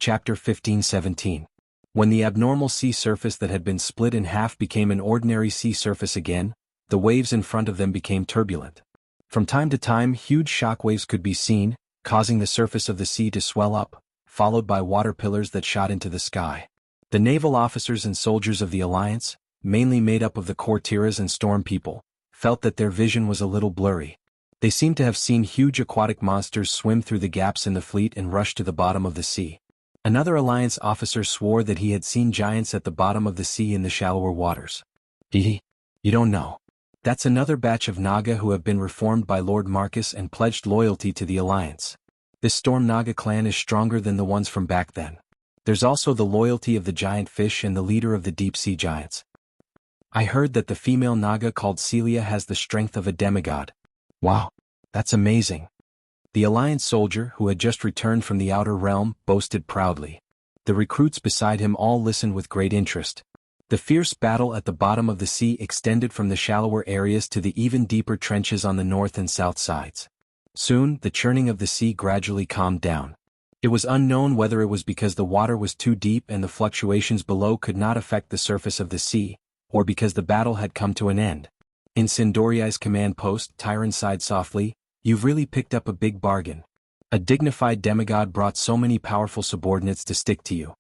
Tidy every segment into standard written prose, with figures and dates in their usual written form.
Chapter 15-17. When the abnormal sea surface that had been split in half became an ordinary sea surface again, the waves in front of them became turbulent. From time to time, huge shock waves could be seen, causing the surface of the sea to swell up, followed by water pillars that shot into the sky. The naval officers and soldiers of the Alliance, mainly made up of the courtiers and storm people, felt that their vision was a little blurry. They seemed to have seen huge aquatic monsters swim through the gaps in the fleet and rush to the bottom of the sea. Another Alliance officer swore that he had seen giants at the bottom of the sea in the shallower waters. You don't know. That's another batch of Naga who have been reformed by Lord Marcus and pledged loyalty to the Alliance. This Storm Naga clan is stronger than the ones from back then. There's also the loyalty of the giant fish and the leader of the deep-sea giants. I heard that the female Naga called Celia has the strength of a demigod. Wow, that's amazing. The Alliance soldier, who had just returned from the outer realm, boasted proudly. The recruits beside him all listened with great interest. The fierce battle at the bottom of the sea extended from the shallower areas to the even deeper trenches on the north and south sides. Soon, the churning of the sea gradually calmed down. It was unknown whether it was because the water was too deep and the fluctuations below could not affect the surface of the sea, or because the battle had come to an end. In Sindoriai's command post, Tyron sighed softly, "You've really picked up a big bargain. A dignified demigod brought so many powerful subordinates to stick to you."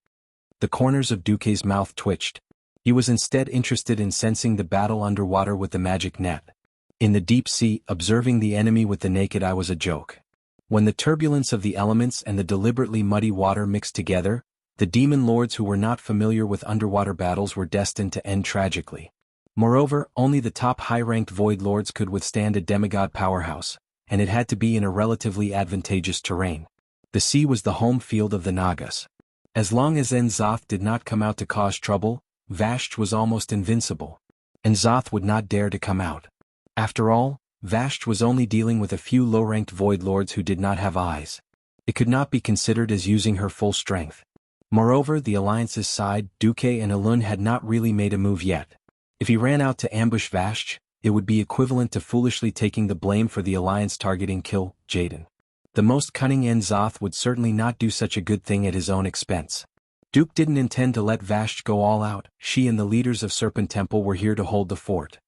The corners of Duque's mouth twitched. He was instead interested in sensing the battle underwater with the magic net. In the deep sea, observing the enemy with the naked eye was a joke. When the turbulence of the elements and the deliberately muddy water mixed together, the demon lords who were not familiar with underwater battles were destined to end tragically. Moreover, only the top high-ranked void lords could withstand a demigod powerhouse, and it had to be in a relatively advantageous terrain. The sea was the home field of the Nagas. As long as N'Zoth did not come out to cause trouble, Vashj was almost invincible. N'Zoth would not dare to come out. After all, Vashj was only dealing with a few low-ranked void lords who did not have eyes. It could not be considered as using her full strength. Moreover, the Alliance's side, Duque and Elun, had not really made a move yet. If he ran out to ambush Vashj, it would be equivalent to foolishly taking the blame for the Alliance targeting kill Jaden. The most cunning N'Zoth would certainly not do such a good thing at his own expense. Duke didn't intend to let Vashj go all out. She and the leaders of Serpent Temple were here to hold the fort.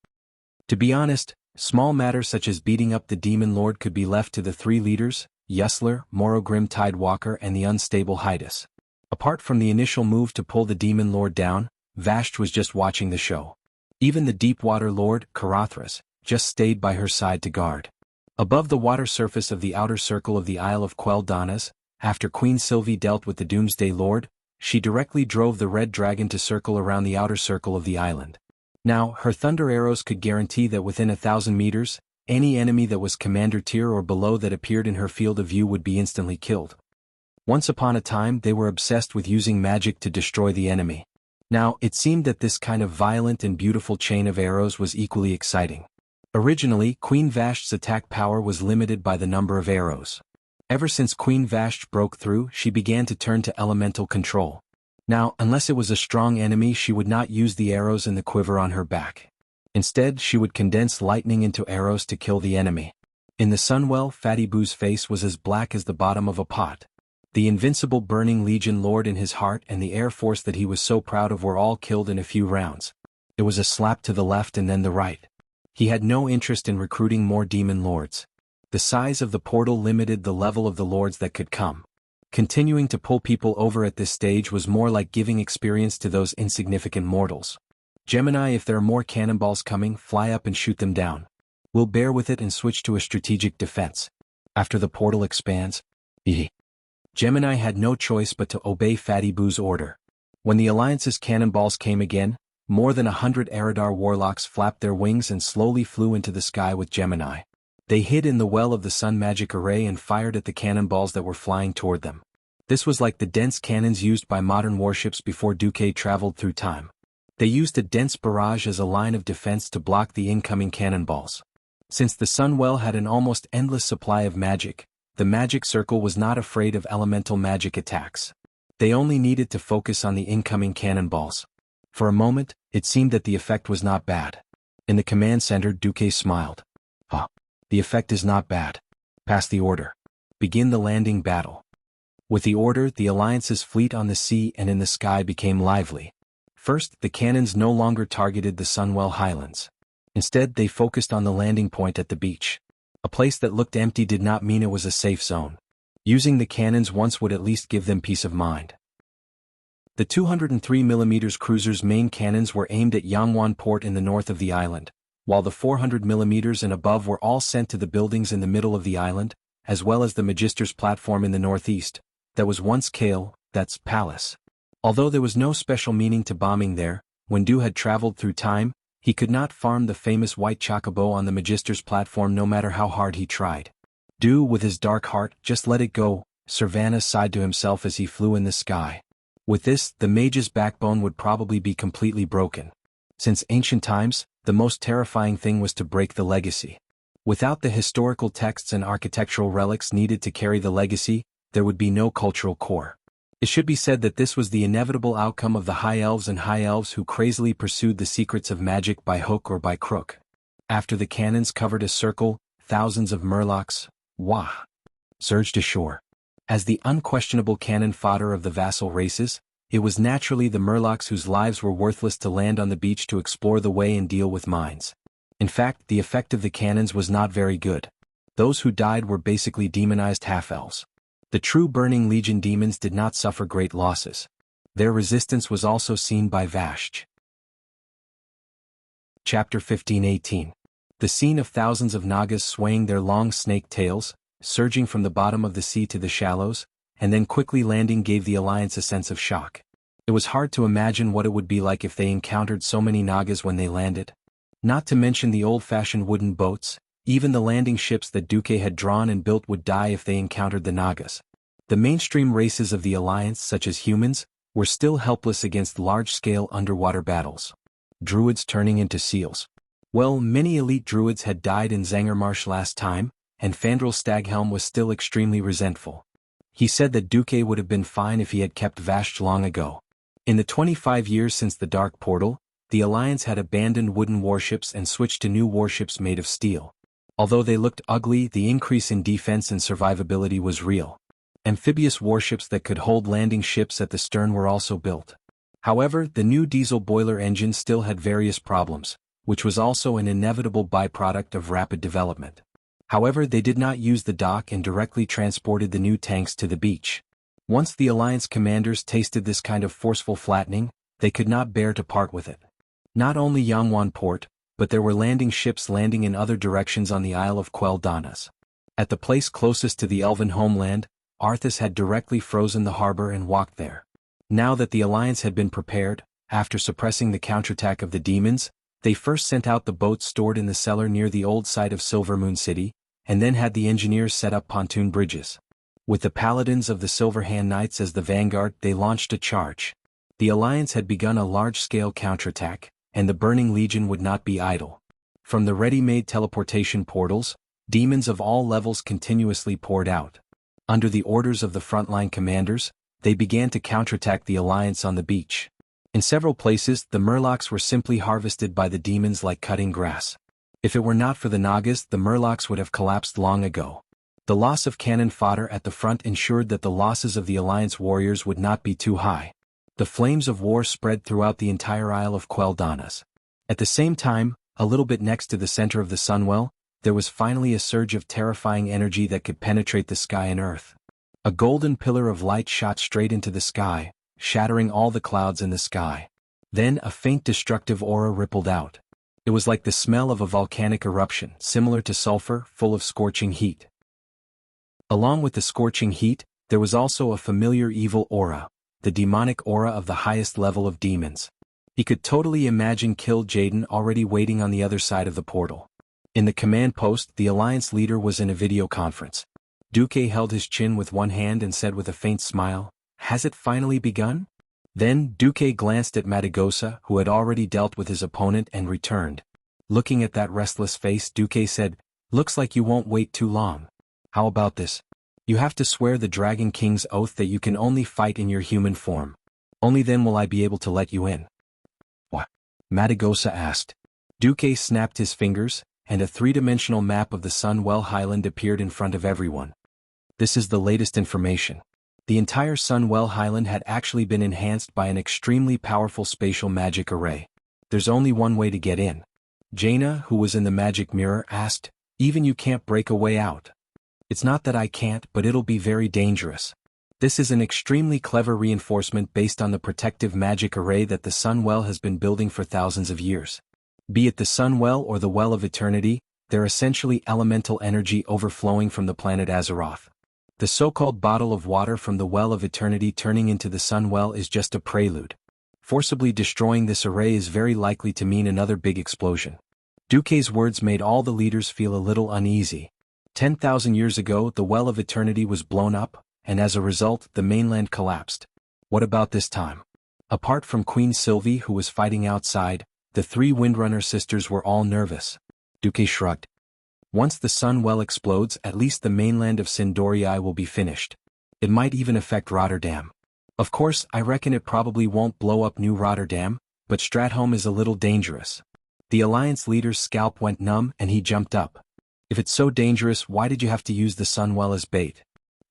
To be honest, small matters such as beating up the Demon Lord could be left to the three leaders, Yusler, Morogrim Tidewalker and the unstable Hydus. Apart from the initial move to pull the Demon Lord down, Vashj was just watching the show. Even the Deepwater Lord, Karathras, just stayed by her side to guard. Above the water surface of the outer circle of the Isle of Quel'Danas, after Queen Sylvie dealt with the Doomsday Lord, she directly drove the Red Dragon to circle around the outer circle of the island. Now, her thunder arrows could guarantee that within 1,000 meters, any enemy that was commander tier or below that appeared in her field of view would be instantly killed. Once upon a time, they were obsessed with using magic to destroy the enemy. Now, it seemed that this kind of violent and beautiful chain of arrows was equally exciting. Originally, Queen Vashj's attack power was limited by the number of arrows. Ever since Queen Vashj broke through, she began to turn to elemental control. Now, unless it was a strong enemy, she would not use the arrows in the quiver on her back. Instead, she would condense lightning into arrows to kill the enemy. In the Sunwell, Fatty Boo's face was as black as the bottom of a pot. The invincible Burning Legion Lord in his heart and the Air Force that he was so proud of were all killed in a few rounds. It was a slap to the left and then the right. He had no interest in recruiting more Demon Lords. The size of the portal limited the level of the lords that could come. Continuing to pull people over at this stage was more like giving experience to those insignificant mortals. Gemini, if there are more cannonballs coming, fly up and shoot them down. We'll bear with it and switch to a strategic defense. After the portal expands, Gemini had no choice but to obey Fatty Boo's order. When the Alliance's cannonballs came again, more than 100 Eridar warlocks flapped their wings and slowly flew into the sky with Gemini. They hid in the well of the sun magic array and fired at the cannonballs that were flying toward them. This was like the dense cannons used by modern warships before Duque traveled through time. They used a dense barrage as a line of defense to block the incoming cannonballs. Since the Sunwell had an almost endless supply of magic, the magic circle was not afraid of elemental magic attacks. They only needed to focus on the incoming cannonballs. For a moment, it seemed that the effect was not bad. In the command center, Duque smiled. The effect is not bad. Pass the order. Begin the landing battle. With the order, the Alliance's fleet on the sea and in the sky became lively. First, the cannons no longer targeted the Sunwell Highlands. Instead, they focused on the landing point at the beach. A place that looked empty did not mean it was a safe zone. Using the cannons once would at least give them peace of mind. The 203mm cruiser's main cannons were aimed at Yangwon port in the north of the island, while the 400mm and above were all sent to the buildings in the middle of the island, as well as the Magister's platform in the northeast, that was once Kale, that's palace. Although there was no special meaning to bombing there, when Du had traveled through time, he could not farm the famous white chocobo on the Magister's platform no matter how hard he tried. Du, with his dark heart, just let it go, Servana sighed to himself as he flew in the sky. With this, the mage's backbone would probably be completely broken. Since ancient times, the most terrifying thing was to break the legacy. Without the historical texts and architectural relics needed to carry the legacy, there would be no cultural core. It should be said that this was the inevitable outcome of the high elves and high elves who crazily pursued the secrets of magic by hook or by crook. After the cannons covered a circle, thousands of murlocs, surged ashore. As the unquestionable cannon fodder of the vassal races, it was naturally the murlocs whose lives were worthless to land on the beach to explore the way and deal with mines. In fact, the effect of the cannons was not very good. Those who died were basically demonized half-elves. The true Burning Legion demons did not suffer great losses. Their resistance was also seen by Vashj. Chapter 15:18. The scene of thousands of Nagas swaying their long snake tails, surging from the bottom of the sea to the shallows, and then quickly landing gave the Alliance a sense of shock. It was hard to imagine what it would be like if they encountered so many Nagas when they landed. Not to mention the old-fashioned wooden boats, even the landing ships that Duque had drawn and built would die if they encountered the Nagas. The mainstream races of the Alliance, such as humans, were still helpless against large-scale underwater battles. Druids turning into seals. Well, many elite druids had died in Zangermarsh last time, and Fandral Staghelm was still extremely resentful. He said that Duque would have been fine if he had kept Vashj long ago. In the 25 years since the Dark Portal, the Alliance had abandoned wooden warships and switched to new warships made of steel. Although they looked ugly, the increase in defense and survivability was real. Amphibious warships that could hold landing ships at the stern were also built. However, the new diesel boiler engine still had various problems, which was also an inevitable byproduct of rapid development. However, they did not use the dock and directly transported the new tanks to the beach. Once the Alliance commanders tasted this kind of forceful flattening, they could not bear to part with it. Not only Yangwon port, but there were landing ships landing in other directions on the Isle of Quel'Danas. At the place closest to the elven homeland, Arthas had directly frozen the harbor and walked there. Now that the Alliance had been prepared, after suppressing the counterattack of the demons, they first sent out the boats stored in the cellar near the old site of Silvermoon City, and then had the engineers set up pontoon bridges. With the paladins of the Silverhand Knights as the vanguard, they launched a charge. The Alliance had begun a large-scale counterattack, and the Burning Legion would not be idle. From the ready-made teleportation portals, demons of all levels continuously poured out. Under the orders of the frontline commanders, they began to counterattack the Alliance on the beach. In several places, the murlocs were simply harvested by the demons like cutting grass. If it were not for the Nagas, the murlocs would have collapsed long ago. The loss of cannon fodder at the front ensured that the losses of the Alliance warriors would not be too high. The flames of war spread throughout the entire Isle of Quel'Danas. At the same time, a little bit next to the center of the Sunwell, there was finally a surge of terrifying energy that could penetrate the sky and earth. A golden pillar of light shot straight into the sky, shattering all the clouds in the sky. Then a faint destructive aura rippled out. It was like the smell of a volcanic eruption, similar to sulfur, full of scorching heat. Along with the scorching heat, there was also a familiar evil aura, the demonic aura of the highest level of demons. He could totally imagine Kill Jaden already waiting on the other side of the portal. In the command post, the Alliance leader was in a video conference. Duque held his chin with one hand and said with a faint smile, "Has it finally begun?" Then, Duque glanced at Matagosa, who had already dealt with his opponent and returned. Looking at that restless face, Duque said, "Looks like you won't wait too long. How about this? You have to swear the Dragon King's oath that you can only fight in your human form. Only then will I be able to let you in." "What?" Matagosa asked. Duque snapped his fingers, and a three-dimensional map of the Sunwell Highland appeared in front of everyone. "This is the latest information. The entire Sunwell Highland had actually been enhanced by an extremely powerful spatial magic array. There's only one way to get in. Jaina, who was in the magic mirror, asked, "Even you can't break a way out?" "It's not that I can't, but it'll be very dangerous." This is an extremely clever reinforcement based on the protective magic array that the Sunwell has been building for thousands of years. Be it the Sunwell or the Well of Eternity, they're essentially elemental energy overflowing from the planet Azeroth. The so-called bottle of water from the Well of Eternity turning into the Sunwell is just a prelude. Forcibly destroying this array is very likely to mean another big explosion. Duque's words made all the leaders feel a little uneasy. 10,000 years ago, the Well of Eternity was blown up, and as a result, the mainland collapsed. What about this time? Apart from Queen Sylvie, who was fighting outside, the three Windrunner sisters were all nervous. Duque shrugged. Once the Sunwell explodes, at least the mainland of Sindorii will be finished. It might even affect Rotterdam. Of course, I reckon it probably won't blow up New Rotterdam, but Stratholme is a little dangerous. The Alliance leader's scalp went numb and he jumped up. If it's so dangerous, why did you have to use the Sunwell as bait?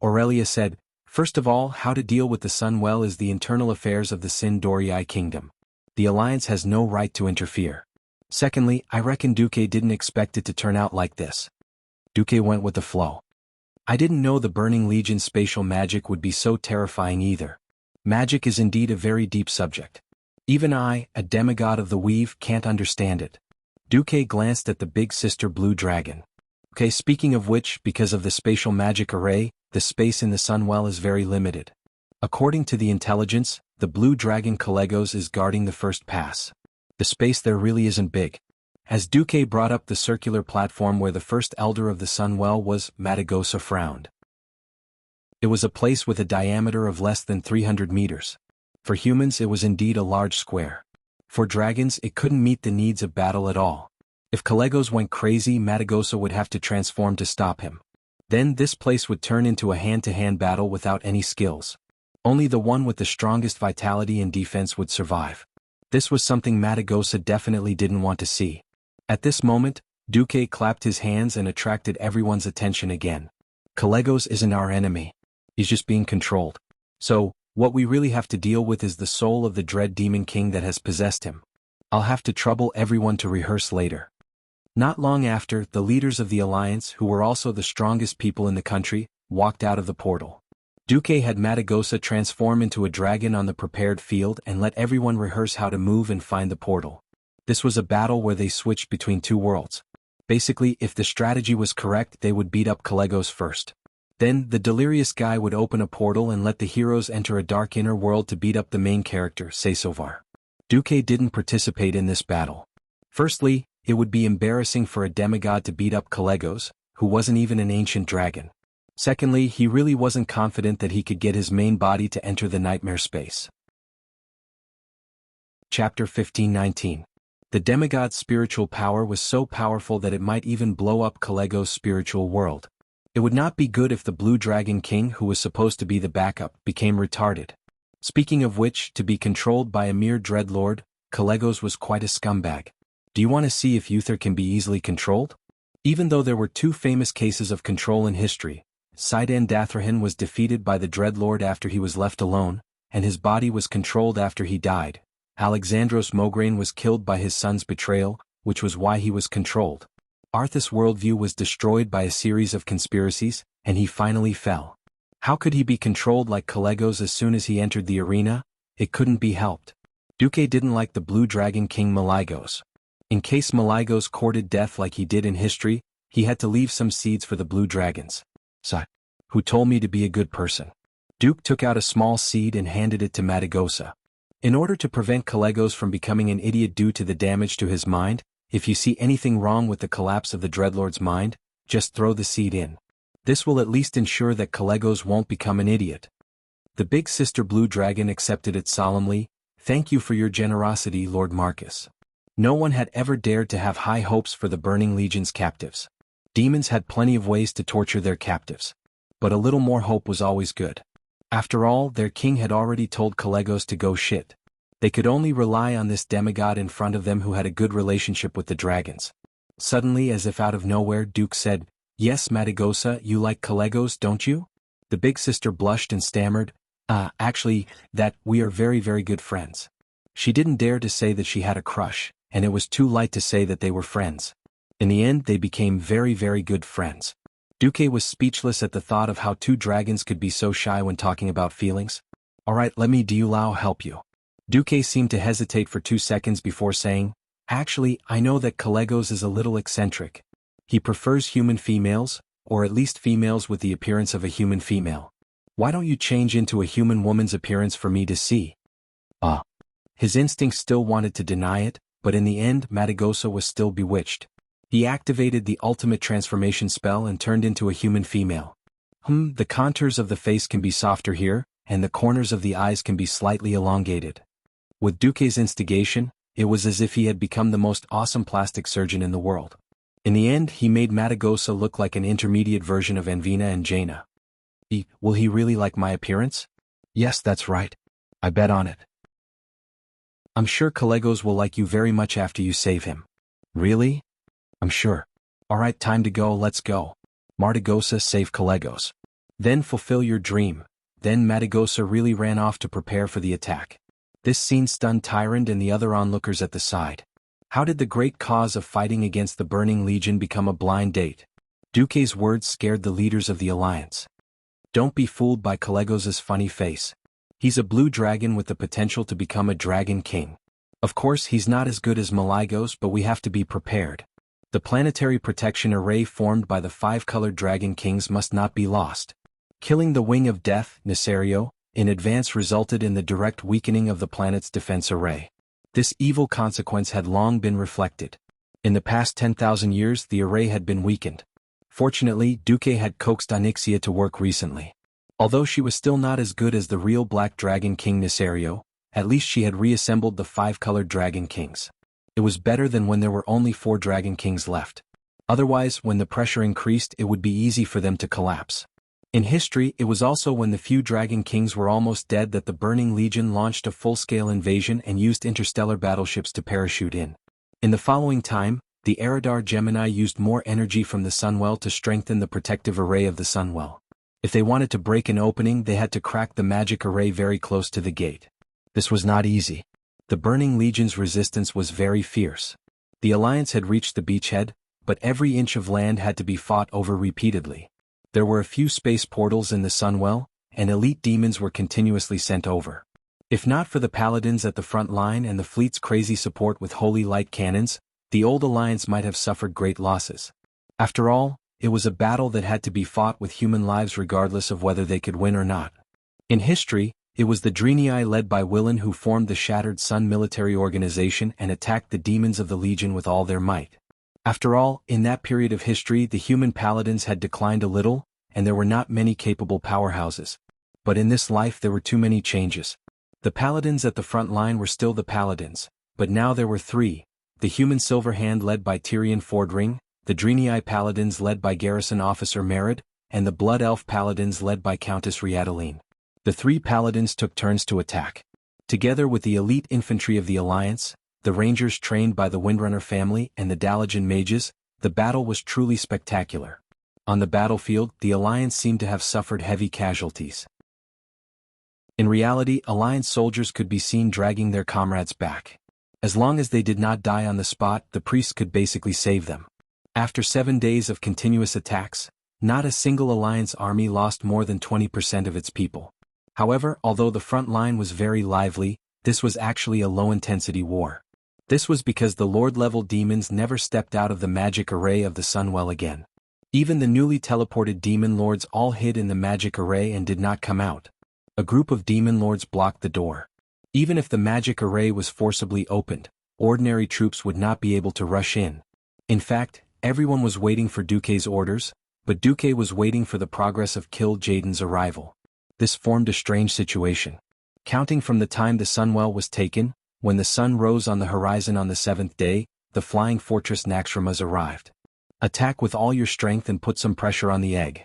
Aurelia said, "First of all, how to deal with the Sunwell is the internal affairs of the Sindorii kingdom. The Alliance has no right to interfere. Secondly, I reckon Duque didn't expect it to turn out like this." Duque went with the flow. "I didn't know the Burning Legion's spatial magic would be so terrifying either. Magic is indeed a very deep subject. Even I, a demigod of the weave, can't understand it." Duque glanced at the big sister blue dragon. "Okay, speaking of which, because of the spatial magic array, the space in the Sunwell is very limited. According to the intelligence, the blue dragon Kalegos is guarding the first pass. The space there really isn't big." As Duque brought up the circular platform where the first elder of the Sunwell was, Madagosa frowned. It was a place with a diameter of less than 300 meters. For humans it was indeed a large square. For dragons it couldn't meet the needs of battle at all. If Kalegos went crazy, Madagosa would have to transform to stop him. Then this place would turn into a hand-to-hand battle without any skills. Only the one with the strongest vitality and defense would survive. This was something Madagosa definitely didn't want to see. At this moment, Duque clapped his hands and attracted everyone's attention again. "Kalegos isn't our enemy. He's just being controlled. So, what we really have to deal with is the soul of the dread demon king that has possessed him. I'll have to trouble everyone to rehearse later." Not long after, the leaders of the Alliance, who were also the strongest people in the country, walked out of the portal. Duque had Madagosa transform into a dragon on the prepared field and let everyone rehearse how to move and find the portal. This was a battle where they switched between two worlds. Basically, if the strategy was correct, they would beat up Kalegos first. Then, the delirious guy would open a portal and let the heroes enter a dark inner world to beat up the main character, Seisovar. Duque didn't participate in this battle. Firstly, it would be embarrassing for a demigod to beat up Kalegos, who wasn't even an ancient dragon. Secondly, he really wasn't confident that he could get his main body to enter the nightmare space. Chapter 15:19. The demigod's spiritual power was so powerful that it might even blow up Kalegos' spiritual world. It would not be good if the Blue Dragon King, who was supposed to be the backup, became retarded. Speaking of which, to be controlled by a mere dreadlord, Kalegos was quite a scumbag. Do you want to see if Uther can be easily controlled? Even though there were two famous cases of control in history, Sidan Dathrahan was defeated by the dreadlord after he was left alone, and his body was controlled after he died. Alexandros Mograine was killed by his son's betrayal, which was why he was controlled. Arthas' worldview was destroyed by a series of conspiracies, and he finally fell. How could he be controlled like Kalegos as soon as he entered the arena? It couldn't be helped. Duque didn't like the Blue Dragon King Malygos. In case Malygos courted death like he did in history, he had to leave some seeds for the Blue Dragons. "Sai, who told me to be a good person?" Duke took out a small seed and handed it to Madagosa. In order to prevent Kalegos from becoming an idiot due to the damage to his mind, if you see anything wrong with the collapse of the Dreadlord's mind, just throw the seed in. This will at least ensure that Kalegos won't become an idiot. The big sister Blue Dragon accepted it solemnly. "Thank you for your generosity, Lord Marcus." No one had ever dared to have high hopes for the Burning Legion's captives. Demons had plenty of ways to torture their captives. But a little more hope was always good. After all, their king had already told Kalegos to go shit. They could only rely on this demigod in front of them who had a good relationship with the dragons. Suddenly, as if out of nowhere, Duke said, "Yes, Madagosa, you like Kalegos, don't you?" The big sister blushed and stammered, actually, that we are very very good friends. She didn't dare to say that she had a crush, and it was too light to say that they were friends. In the end they became very very good friends. Duque was speechless at the thought of how two dragons could be so shy when talking about feelings. Alright, do you allow help you? Duque seemed to hesitate for 2 seconds before saying, actually, I know that Calegos is a little eccentric. He prefers human females, or at least females with the appearance of a human female. Why don't you change into a human woman's appearance for me to see? His instincts still wanted to deny it, but in the end Matagosa was still bewitched. He activated the ultimate transformation spell and turned into a human female. The contours of the face can be softer here, and the corners of the eyes can be slightly elongated. With Duque's instigation, it was as if he had become the most awesome plastic surgeon in the world. In the end he made Matagosa look like an intermediate version of Anvina and Jaina. Will he really like my appearance? Yes, that's right. I bet on it. I'm sure Calegos will like you very much after you save him. Really? I'm sure. Alright, time to go, let's go. Matagosa, save Calegos. Then fulfill your dream. Then Matagosa really ran off to prepare for the attack. This scene stunned Tyrant and the other onlookers at the side. How did the great cause of fighting against the Burning Legion become a blind date? Duque's words scared the leaders of the Alliance. Don't be fooled by Calegos' funny face. He's a blue dragon with the potential to become a dragon king. Of course he's not as good as Malygos, but we have to be prepared. The planetary protection array formed by the 5-colored dragon kings must not be lost. Killing the Wing of Death, Nesario, in advance resulted in the direct weakening of the planet's defense array. This evil consequence had long been reflected. In the past 10,000 years the array had been weakened. Fortunately, Duque had coaxed Onyxia to work recently. Although she was still not as good as the real Black Dragon King Nesario, at least she had reassembled the 5-colored Dragon Kings. It was better than when there were only 4 Dragon Kings left. Otherwise, when the pressure increased, it would be easy for them to collapse. In history, it was also when the few Dragon Kings were almost dead that the Burning Legion launched a full-scale invasion and used interstellar battleships to parachute in. In the following time, the Eridar Gemini used more energy from the Sunwell to strengthen the protective array of the Sunwell. If they wanted to break an opening, they had to crack the magic array very close to the gate. This was not easy. The Burning Legion's resistance was very fierce. The Alliance had reached the beachhead, but every inch of land had to be fought over repeatedly. There were a few space portals in the Sunwell, and elite demons were continuously sent over. If not for the paladins at the front line and the fleet's crazy support with holy light cannons, the old Alliance might have suffered great losses. After all, it was a battle that had to be fought with human lives regardless of whether they could win or not. In history, it was the Drenii led by Willan who formed the Shattered Sun military organization and attacked the demons of the Legion with all their might. After all, in that period of history the human paladins had declined a little, and there were not many capable powerhouses. But in this life there were too many changes. The paladins at the front line were still the paladins, but now there were 3, the human Silver Hand led by Tyrion Fordring, the Drenii paladins led by Garrison Officer Merid, and the Blood Elf paladins led by Countess Riadaline. The 3 paladins took turns to attack. Together with the elite infantry of the Alliance, the rangers trained by the Windrunner family and the Dalajan mages, the battle was truly spectacular. On the battlefield, the Alliance seemed to have suffered heavy casualties. In reality, Alliance soldiers could be seen dragging their comrades back. As long as they did not die on the spot, the priests could basically save them. After 7 days of continuous attacks, not a single Alliance army lost more than 20% of its people. However, although the front line was very lively, this was actually a low-intensity war. This was because the Lord-level demons never stepped out of the magic array of the Sunwell again. Even the newly teleported demon lords all hid in the magic array and did not come out. A group of demon lords blocked the door. Even if the magic array was forcibly opened, ordinary troops would not be able to rush in. In fact, everyone was waiting for Duque's orders, but Duque was waiting for the progress of Kill Jaden's arrival. This formed a strange situation. Counting from the time the Sunwell was taken, when the sun rose on the horizon on the 7th day, the flying fortress Naxxramas arrived. Attack with all your strength and put some pressure on the egg.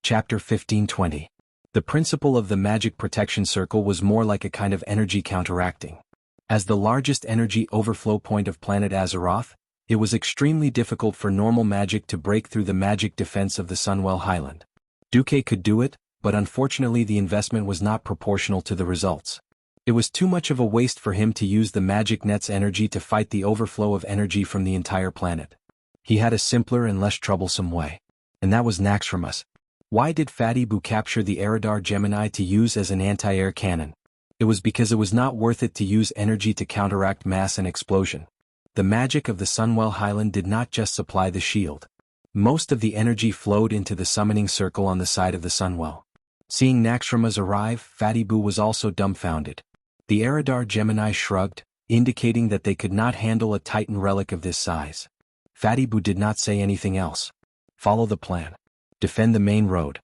Chapter 1520. The principle of the magic protection circle was more like a kind of energy counteracting. As the largest energy overflow point of planet Azeroth, It was extremely difficult for normal magic to break through the magic defense of the Sunwell Highland. Duque could do it, but unfortunately the investment was not proportional to the results. It was too much of a waste for him to use the magic net's energy to fight the overflow of energy from the entire planet. He had a simpler and less troublesome way. And that was Naxxramas. Why did Fatty Boo capture the Aerodar Gemini to use as an anti-air cannon? It was because it was not worth it to use energy to counteract mass and explosion. The magic of the Sunwell Highland did not just supply the shield. Most of the energy flowed into the summoning circle on the side of the Sunwell. Seeing Naxxramas arrive, Fatty Boo was also dumbfounded. The Aerodar Gemini shrugged, indicating that they could not handle a Titan relic of this size. Fatty Boo did not say anything else. Follow the plan. Defend the main road.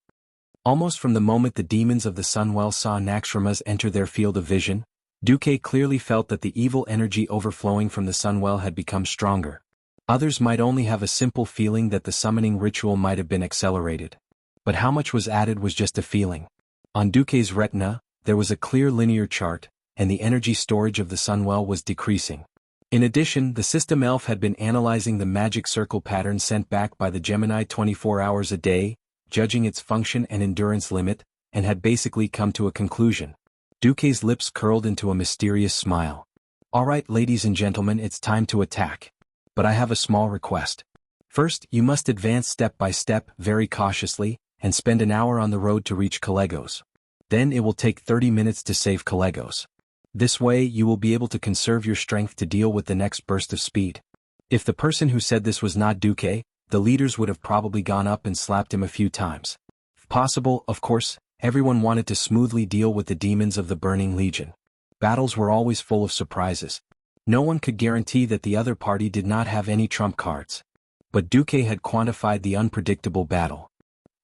Almost from the moment the demons of the Sunwell saw Naxxramas enter their field of vision, Duque clearly felt that the evil energy overflowing from the Sunwell had become stronger. Others might only have a simple feeling that the summoning ritual might have been accelerated. But how much was added was just a feeling. On Duque's retina, there was a clear linear chart, and the energy storage of the Sunwell was decreasing. In addition, the system elf had been analyzing the magic circle pattern sent back by the Gemini 24 hours a day, judging its function and endurance limit, and had basically come to a conclusion. Duque's lips curled into a mysterious smile. All right, ladies and gentlemen, it's time to attack. But I have a small request. First, you must advance step by step, very cautiously, and spend an hour on the road to reach Calegos. Then it will take 30 minutes to save Calegos. This way you will be able to conserve your strength to deal with the next burst of speed. If the person who said this was not Duque, the leaders would have probably gone up and slapped him a few times. If possible, of course, everyone wanted to smoothly deal with the demons of the Burning Legion. Battles were always full of surprises. No one could guarantee that the other party did not have any trump cards. But Duque had quantified the unpredictable battle.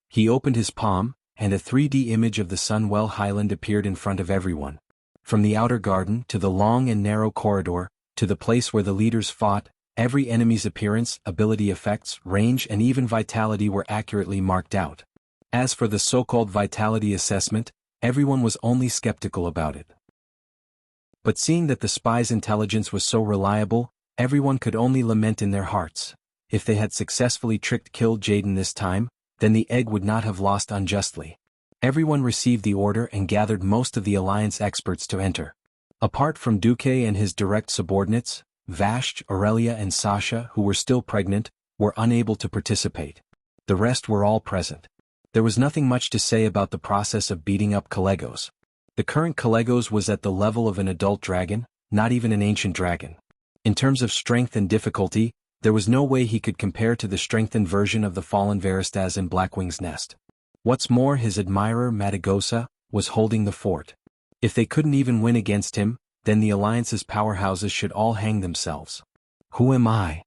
He opened his palm, and a 3D image of the Sunwell Highland appeared in front of everyone. From the outer garden to the long and narrow corridor, to the place where the leaders fought, every enemy's appearance, ability effects, range and even vitality were accurately marked out. As for the so-called vitality assessment, everyone was only skeptical about it. But seeing that the spy's intelligence was so reliable, everyone could only lament in their hearts. If they had successfully killed Jaden this time, then the egg would not have lost unjustly. Everyone received the order and gathered most of the Alliance experts to enter. Apart from Duque and his direct subordinates, Vashj, Aurelia and Sasha, who were still pregnant, were unable to participate. The rest were all present. There was nothing much to say about the process of beating up Calegos. The current Calegos was at the level of an adult dragon, not even an ancient dragon. In terms of strength and difficulty, there was no way he could compare to the strengthened version of the fallen Veristas in Blackwing's nest. What's more, his admirer Madagosa was holding the fort. If they couldn't even win against him, then the Alliance's powerhouses should all hang themselves. Who am I?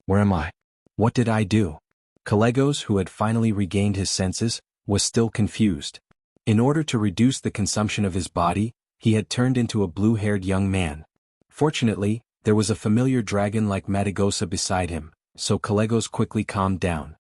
Where am I? What did I do? Calegos, who had finally regained his senses, was still confused. In order to reduce the consumption of his body, he had turned into a blue-haired young man. Fortunately, there was a familiar dragon like Madagosa beside him, so Calegos quickly calmed down.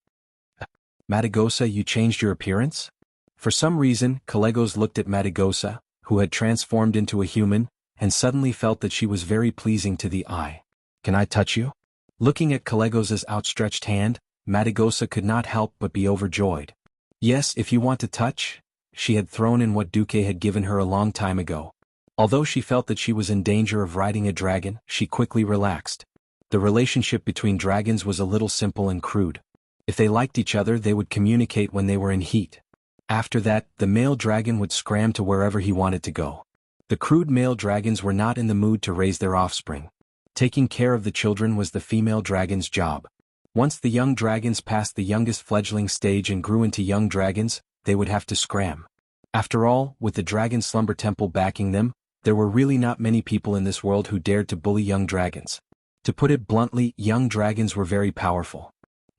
Madagosa, you changed your appearance? For some reason, Calegos looked at Madagosa, who had transformed into a human, and suddenly felt that she was very pleasing to the eye. Can I touch you? Looking at Calegos's outstretched hand, Madagosa could not help but be overjoyed. Yes, if you want to touch. She had thrown in what Duque had given her a long time ago. Although she felt that she was in danger of riding a dragon, she quickly relaxed. The relationship between dragons was a little simple and crude. If they liked each other, they would communicate when they were in heat. After that, the male dragon would scram to wherever he wanted to go. The crude male dragons were not in the mood to raise their offspring. Taking care of the children was the female dragon's job. Once the young dragons passed the youngest fledgling stage and grew into young dragons, they would have to scram. After all, with the Dragon Slumber Temple backing them, there were really not many people in this world who dared to bully young dragons. To put it bluntly, young dragons were very powerful.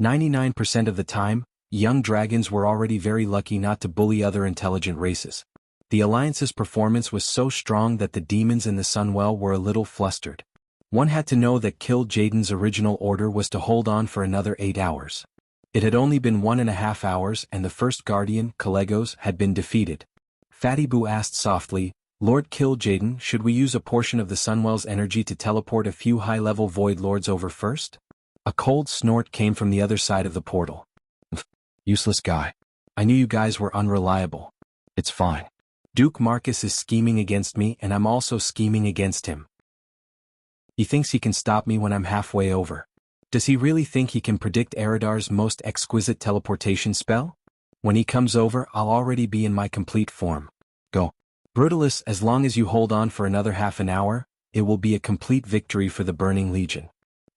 99% of the time, young dragons were already very lucky not to bully other intelligent races. The Alliance's performance was so strong that the demons in the Sunwell were a little flustered. One had to know that Kill Jaden's original order was to hold on for another 8 hours. It had only been 1.5 hours and the first guardian, Calegos, had been defeated. Fatty Boo asked softly, Lord Kill Jaden, should we use a portion of the Sunwell's energy to teleport a few high-level Void Lords over first? A cold snort came from the other side of the portal. Useless guy. I knew you guys were unreliable. It's fine. Duke Marcus is scheming against me and I'm also scheming against him. He thinks he can stop me when I'm halfway over. Does he really think he can predict Eridar's most exquisite teleportation spell? When he comes over, I'll already be in my complete form. Go. Brutalis, as long as you hold on for another half an hour, it will be a complete victory for the Burning Legion.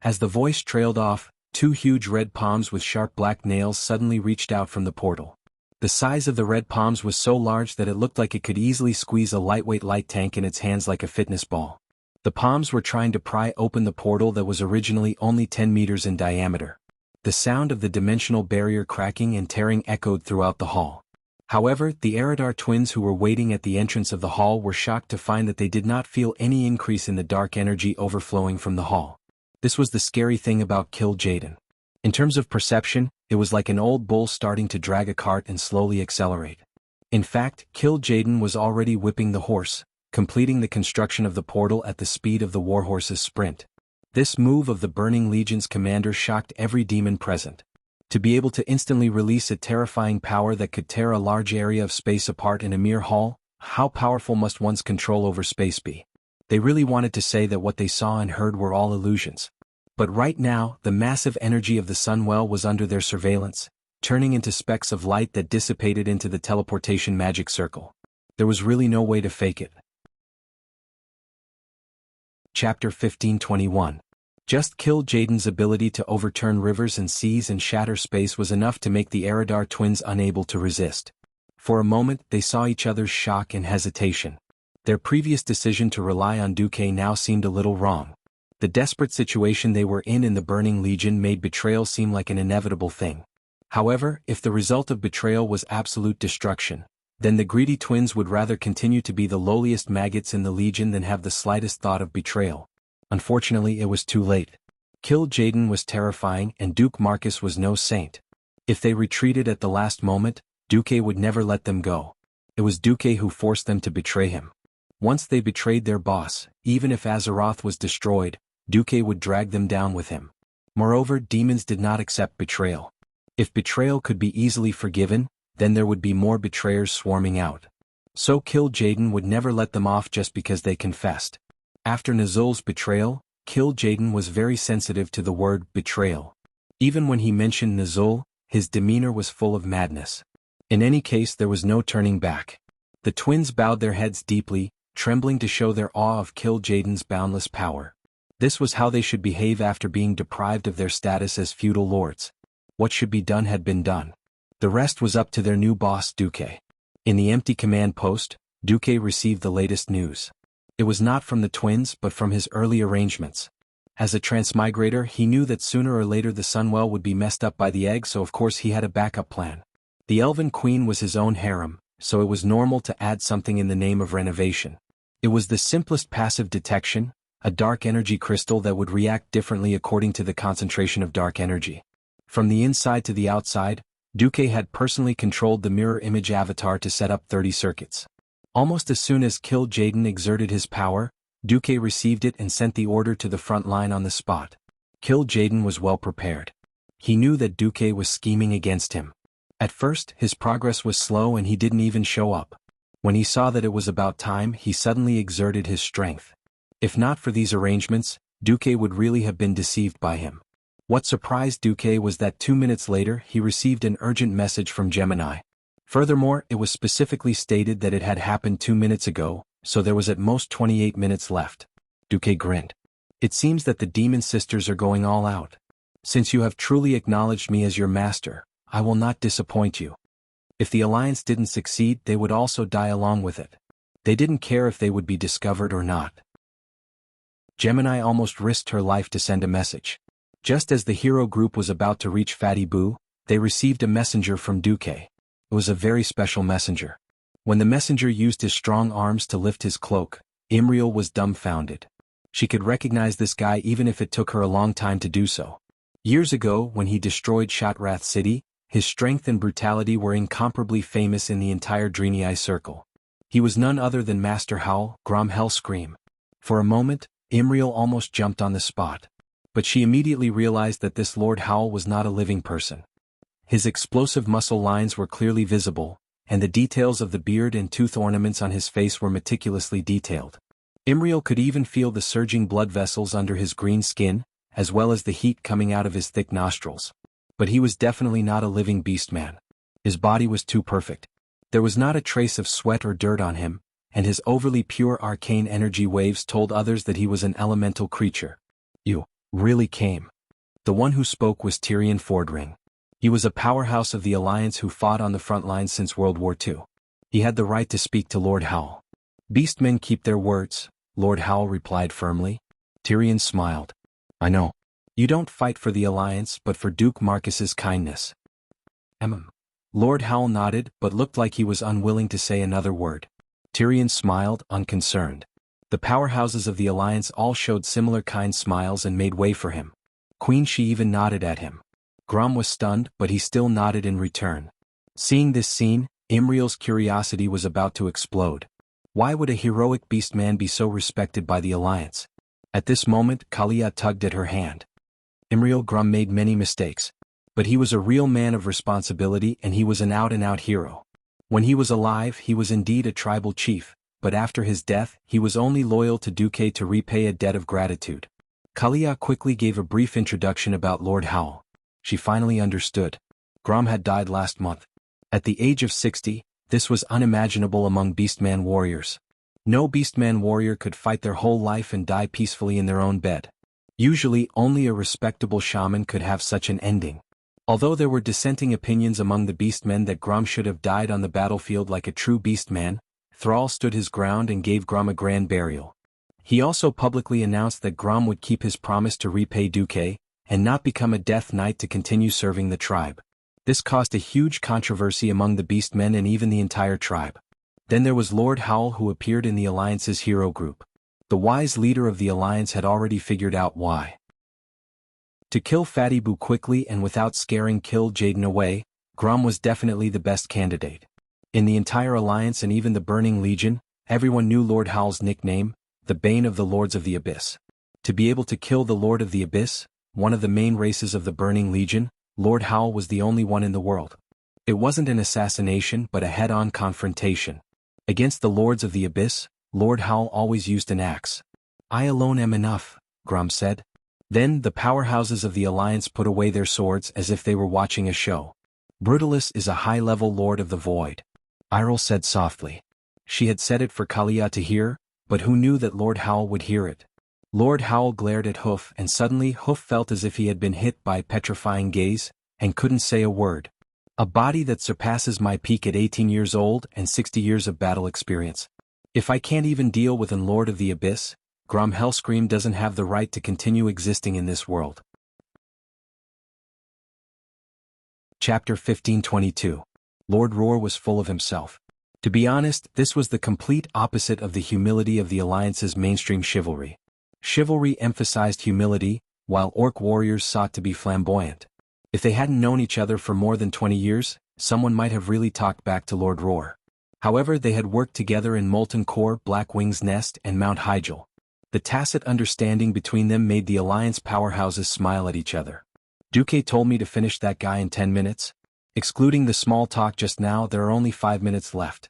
As the voice trailed off, two huge red palms with sharp black nails suddenly reached out from the portal. The size of the red palms was so large that it looked like it could easily squeeze a lightweight light tank in its hands like a fitness ball. The palms were trying to pry open the portal that was originally only 10 meters in diameter. The sound of the dimensional barrier cracking and tearing echoed throughout the hall. However, the Eridar twins who were waiting at the entrance of the hall were shocked to find that they did not feel any increase in the dark energy overflowing from the hall. This was the scary thing about Kill Jaden. In terms of perception, it was like an old bull starting to drag a cart and slowly accelerate. In fact, Kill Jaden was already whipping the horse, completing the construction of the portal at the speed of the warhorse's sprint. This move of the Burning Legion's commander shocked every demon present. To be able to instantly release a terrifying power that could tear a large area of space apart in a mere hall, how powerful must one's control over space be? They really wanted to say that what they saw and heard were all illusions. But right now, the massive energy of the Sunwell was under their surveillance, turning into specks of light that dissipated into the teleportation magic circle. There was really no way to fake it. Chapter 1521. Just Kill Jaden's ability to overturn rivers and seas and shatter space was enough to make the Eridar twins unable to resist. For a moment, they saw each other's shock and hesitation. Their previous decision to rely on Duque now seemed a little wrong. The desperate situation they were in the Burning Legion made betrayal seem like an inevitable thing. However, if the result of betrayal was absolute destruction, then the greedy twins would rather continue to be the lowliest maggots in the Legion than have the slightest thought of betrayal. Unfortunately, it was too late. Kill Jaden was terrifying and Duke Marcus was no saint. If they retreated at the last moment, Duque would never let them go. It was Duque who forced them to betray him. Once they betrayed their boss, even if Azeroth was destroyed, Duque would drag them down with him. Moreover, demons did not accept betrayal. If betrayal could be easily forgiven, then there would be more betrayers swarming out. So Kill Jaden would never let them off just because they confessed. After Nazul's betrayal, Kill Jaden was very sensitive to the word betrayal. Even when he mentioned Nazul, his demeanor was full of madness. In any case, there was no turning back. The twins bowed their heads deeply, trembling to show their awe of Kill Jaden's boundless power. This was how they should behave after being deprived of their status as feudal lords. What should be done had been done. The rest was up to their new boss Duque. In the empty command post, Duque received the latest news. It was not from the twins but from his early arrangements. As a transmigrator, he knew that sooner or later the Sunwell would be messed up by the egg, so of course he had a backup plan. The Elven Queen was his own harem, so it was normal to add something in the name of renovation. It was the simplest passive detection, a dark energy crystal that would react differently according to the concentration of dark energy. From the inside to the outside, Duque had personally controlled the mirror image avatar to set up 30 circuits. Almost as soon as Kill Jaden exerted his power, Duque received it and sent the order to the front line on the spot. Kill Jaden was well prepared. He knew that Duque was scheming against him. At first, his progress was slow and he didn't even show up. When he saw that it was about time, he suddenly exerted his strength. If not for these arrangements, Duque would really have been deceived by him. What surprised Duque was that 2 minutes later he received an urgent message from Gemini. Furthermore, it was specifically stated that it had happened 2 minutes ago, so there was at most 28 minutes left. Duque grinned. It seems that the demon sisters are going all out. Since you have truly acknowledged me as your master, I will not disappoint you. If the alliance didn't succeed, they would also die along with it. They didn't care if they would be discovered or not. Gemini almost risked her life to send a message. Just as the hero group was about to reach Fatty Boo, they received a messenger from Duque. It was a very special messenger. When the messenger used his strong arms to lift his cloak, Imriel was dumbfounded. She could recognize this guy even if it took her a long time to do so. Years ago, when he destroyed Shotrath City, his strength and brutality were incomparably famous in the entire Dreenii circle. He was none other than Master Howl, Grom Hellscream. For a moment, Imriel almost jumped on the spot. But she immediately realized that this Lord Howl was not a living person. His explosive muscle lines were clearly visible, and the details of the beard and tooth ornaments on his face were meticulously detailed. Imriel could even feel the surging blood vessels under his green skin, as well as the heat coming out of his thick nostrils. But he was definitely not a living beastman. His body was too perfect. There was not a trace of sweat or dirt on him, and his overly pure arcane energy waves told others that he was an elemental creature. You really came. The one who spoke was Tyrion Fordring. He was a powerhouse of the Alliance who fought on the front lines since World War II. He had the right to speak to Lord Howl. Beastmen keep their words, Lord Howl replied firmly. Tyrion smiled. I know. You don't fight for the Alliance but for Duke Marcus's kindness. Lord Howl nodded but looked like he was unwilling to say another word. Tyrion smiled, unconcerned. The powerhouses of the Alliance all showed similar kind smiles and made way for him. Queen She even nodded at him. Grom was stunned, but he still nodded in return. Seeing this scene, Imriel's curiosity was about to explode. Why would a heroic beastman be so respected by the Alliance? At this moment, Kalia tugged at her hand. Imriel Grom made many mistakes. But he was a real man of responsibility and he was an out-and-out hero. When he was alive, he was indeed a tribal chief, but after his death, he was only loyal to Duque to repay a debt of gratitude. Kalia quickly gave a brief introduction about Lord Howl. She finally understood. Grom had died last month. At the age of 60, this was unimaginable among beastman warriors. No beastman warrior could fight their whole life and die peacefully in their own bed. Usually, only a respectable shaman could have such an ending. Although there were dissenting opinions among the beastmen that Grom should have died on the battlefield like a true beastman, Thrall stood his ground and gave Grom a grand burial. He also publicly announced that Grom would keep his promise to repay Duque, and not become a Death Knight to continue serving the tribe. This caused a huge controversy among the beastmen and even the entire tribe. Then there was Lord Howl who appeared in the Alliance's hero group. The wise leader of the Alliance had already figured out why. To kill Fatty Boo quickly and without scaring Kill Jaden away, Grom was definitely the best candidate. In the entire Alliance and even the Burning Legion, everyone knew Lord Howl's nickname, the Bane of the Lords of the Abyss. To be able to kill the Lord of the Abyss, one of the main races of the Burning Legion, Lord Howl was the only one in the world. It wasn't an assassination but a head-on confrontation. Against the Lords of the Abyss, Lord Howl always used an axe. I alone am enough, Grom said. Then the powerhouses of the Alliance put away their swords as if they were watching a show. Brutalis is a high-level Lord of the Void, Irel said softly. She had said it for Kalia to hear, but who knew that Lord Howl would hear it? Lord Howl glared at Hoof and suddenly Hoof felt as if he had been hit by a petrifying gaze, and couldn't say a word. A body that surpasses my peak at 18 years old and 60 years of battle experience. If I can't even deal with an Lord of the Abyss, Grom Hellscream doesn't have the right to continue existing in this world. Chapter 1522. Lord Roar was full of himself. To be honest, this was the complete opposite of the humility of the Alliance's mainstream chivalry. Chivalry emphasized humility, while orc warriors sought to be flamboyant. If they hadn't known each other for more than 20 years, someone might have really talked back to Lord Roar. However, they had worked together in Molten Core, Blackwing's Nest, and Mount Hyjal. The tacit understanding between them made the Alliance powerhouses smile at each other. Duque told me to finish that guy in 10 minutes. Excluding the small talk just now, there are only 5 minutes left.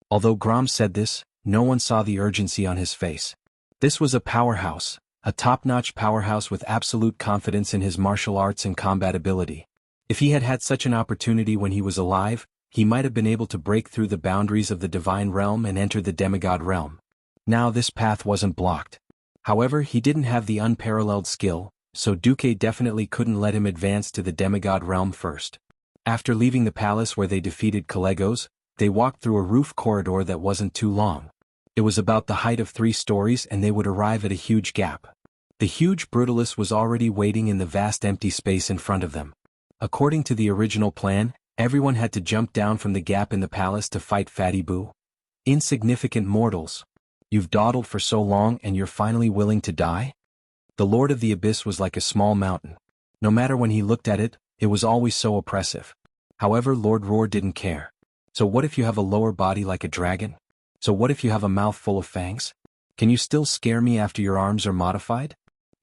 Although Grom said this, no one saw the urgency on his face. This was a powerhouse, a top-notch powerhouse with absolute confidence in his martial arts and combat ability. If he had had such an opportunity when he was alive, he might have been able to break through the boundaries of the divine realm and enter the demigod realm. Now this path wasn't blocked. However, he didn't have the unparalleled skill, so Duque definitely couldn't let him advance to the demigod realm first. After leaving the palace where they defeated Calegos, they walked through a roof corridor that wasn't too long. It was about the height of 3 stories and they would arrive at a huge gap. The huge Brutalis was already waiting in the vast empty space in front of them. According to the original plan, everyone had to jump down from the gap in the palace to fight Fatty Boo. Insignificant mortals. You've dawdled for so long and you're finally willing to die? The Lord of the Abyss was like a small mountain. No matter when he looked at it, it was always so oppressive. However, Lord Roar didn't care. So what if you have a lower body like a dragon? So what if you have a mouth full of fangs? Can you still scare me after your arms are modified?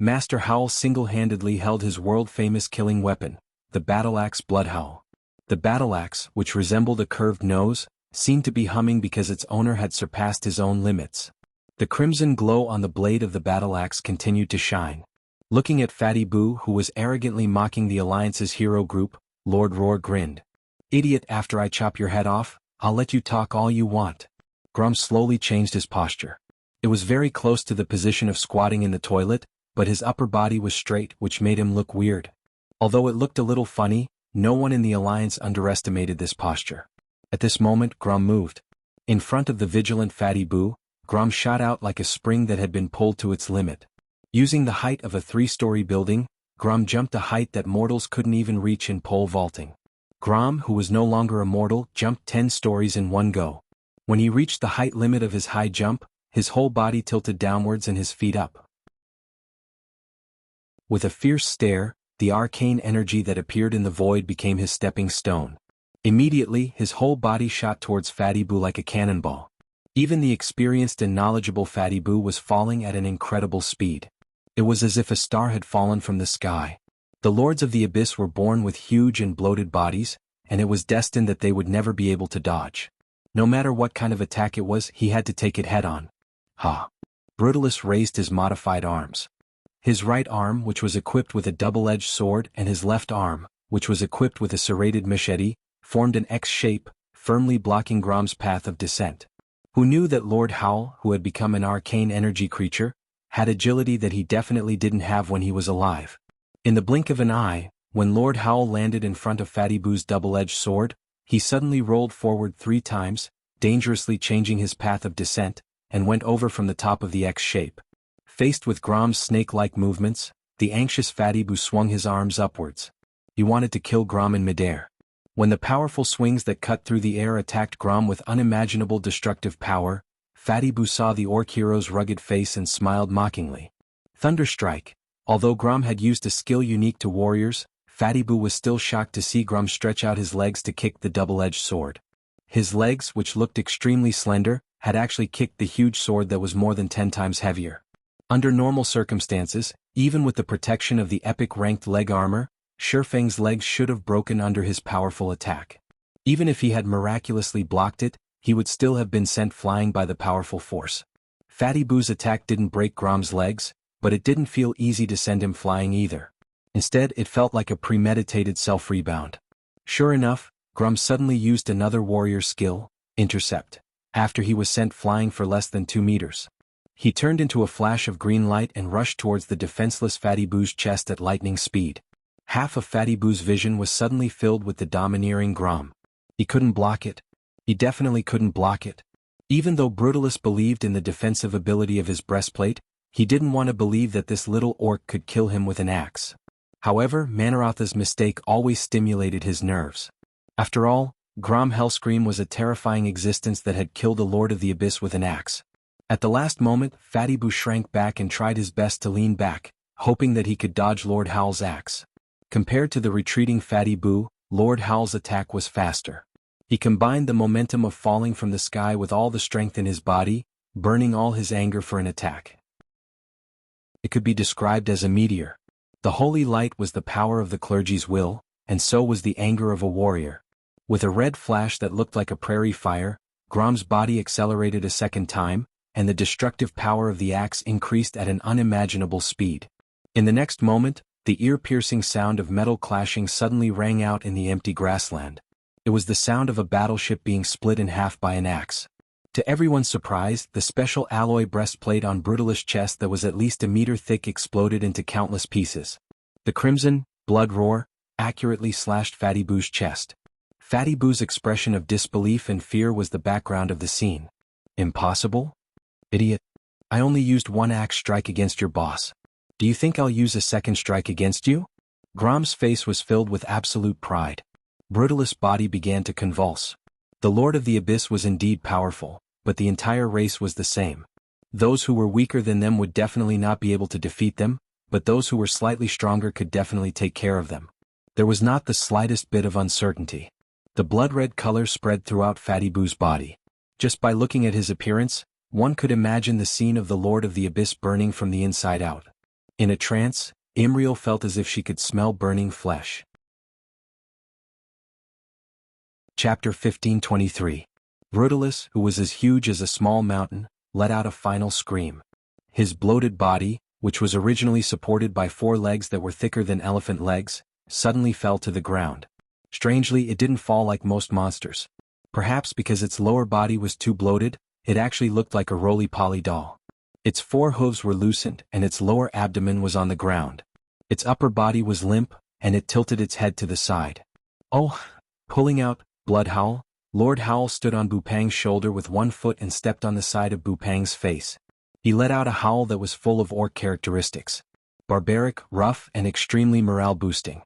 Master Howl single-handedly held his world-famous killing weapon, the battle-axe Bloodhowl. The battle-axe, which resembled a curved nose, seemed to be humming because its owner had surpassed his own limits. The crimson glow on the blade of the battle-axe continued to shine. Looking at Fatty Boo, who was arrogantly mocking the Alliance's hero group, Lord Roar grinned. "Idiot, after I chop your head off, I'll let you talk all you want." Grom slowly changed his posture. It was very close to the position of squatting in the toilet, but his upper body was straight, which made him look weird. Although it looked a little funny, no one in the Alliance underestimated this posture. At this moment, Grom moved. In front of the vigilant Fatty Boo, Grom shot out like a spring that had been pulled to its limit. Using the height of a 3-story building, Grom jumped a height that mortals couldn't even reach in pole vaulting. Grom, who was no longer a mortal, jumped 10 stories in one go. When he reached the height limit of his high jump, his whole body tilted downwards and his feet up. With a fierce stare, the arcane energy that appeared in the void became his stepping stone. Immediately, his whole body shot towards Fatty Boo like a cannonball. Even the experienced and knowledgeable Fatty Boo was falling at an incredible speed. It was as if a star had fallen from the sky. The Lords of the Abyss were born with huge and bloated bodies, and it was destined that they would never be able to dodge. No matter what kind of attack it was, he had to take it head-on. Ha! Brutalus raised his modified arms. His right arm, which was equipped with a double-edged sword, and his left arm, which was equipped with a serrated machete, formed an X shape, firmly blocking Grom's path of descent. Who knew that Lord Howl, who had become an arcane energy creature, had agility that he definitely didn't have when he was alive. In the blink of an eye, when Lord Howl landed in front of Fatty Boo's double-edged sword, he suddenly rolled forward 3 times, dangerously changing his path of descent, and went over from the top of the X shape. Faced with Grom's snake-like movements, the anxious Fatty Boo swung his arms upwards. He wanted to kill Grom in midair. When the powerful swings that cut through the air attacked Grom with unimaginable destructive power, Fatty Boo saw the orc hero's rugged face and smiled mockingly. Thunderstrike. Although Grom had used a skill unique to warriors, Fatty Boo was still shocked to see Grom stretch out his legs to kick the double-edged sword. His legs, which looked extremely slender, had actually kicked the huge sword that was more than 10 times heavier. Under normal circumstances, even with the protection of the epic ranked leg armor, Shurfeng's legs should have broken under his powerful attack. Even if he had miraculously blocked it, he would still have been sent flying by the powerful force. Fatty Boo's attack didn't break Grom's legs, but it didn't feel easy to send him flying either. Instead, it felt like a premeditated self-rebound. Sure enough, Grom suddenly used another warrior skill, Intercept, after he was sent flying for less than 2 meters. He turned into a flash of green light and rushed towards the defenseless Fatty Boo's chest at lightning speed. Half of Fatty Boo's vision was suddenly filled with the domineering Grom. He couldn't block it. He definitely couldn't block it. Even though Brutalus believed in the defensive ability of his breastplate, he didn't want to believe that this little orc could kill him with an axe. However, Manarotha's mistake always stimulated his nerves. After all, Grom Hellscream was a terrifying existence that had killed a Lord of the Abyss with an axe. At the last moment, Fatty Boo shrank back and tried his best to lean back, hoping that he could dodge Lord Howl's axe. Compared to the retreating Fatty Boo, Lord Howl's attack was faster. He combined the momentum of falling from the sky with all the strength in his body, burning all his anger for an attack. It could be described as a meteor. The holy light was the power of the clergy's will, and so was the anger of a warrior. With a red flash that looked like a prairie fire, Grom's body accelerated a second time, and the destructive power of the axe increased at an unimaginable speed. In the next moment, the ear-piercing sound of metal clashing suddenly rang out in the empty grassland. It was the sound of a battleship being split in half by an axe. To everyone's surprise, the special alloy breastplate on Brutalus' chest that was at least a meter thick exploded into countless pieces. The crimson, blood roar, accurately slashed Fatty Boo's chest. Fatty Boo's expression of disbelief and fear was the background of the scene. Impossible? Idiot. I only used 1 axe strike against your boss. Do you think I'll use a second strike against you? Grom's face was filled with absolute pride. Brutalus' body began to convulse. The Lord of the Abyss was indeed powerful, but the entire race was the same. Those who were weaker than them would definitely not be able to defeat them, but those who were slightly stronger could definitely take care of them. There was not the slightest bit of uncertainty. The blood-red color spread throughout Fatty Boo's body. Just by looking at his appearance, one could imagine the scene of the Lord of the Abyss burning from the inside out. In a trance, Imriel felt as if she could smell burning flesh. Chapter 1523. Rudolus, who was as huge as a small mountain, let out a final scream. His bloated body, which was originally supported by 4 legs that were thicker than elephant legs, suddenly fell to the ground. Strangely, it didn't fall like most monsters. Perhaps because its lower body was too bloated, it actually looked like a roly-poly doll. Its 4 hooves were loosened and its lower abdomen was on the ground. Its upper body was limp, and it tilted its head to the side. Oh! Pulling out blood howl, Lord Howl stood on Bupang's shoulder with 1 foot and stepped on the side of Bupang's face. He let out a howl that was full of orc characteristics. Barbaric, rough, and extremely morale-boosting.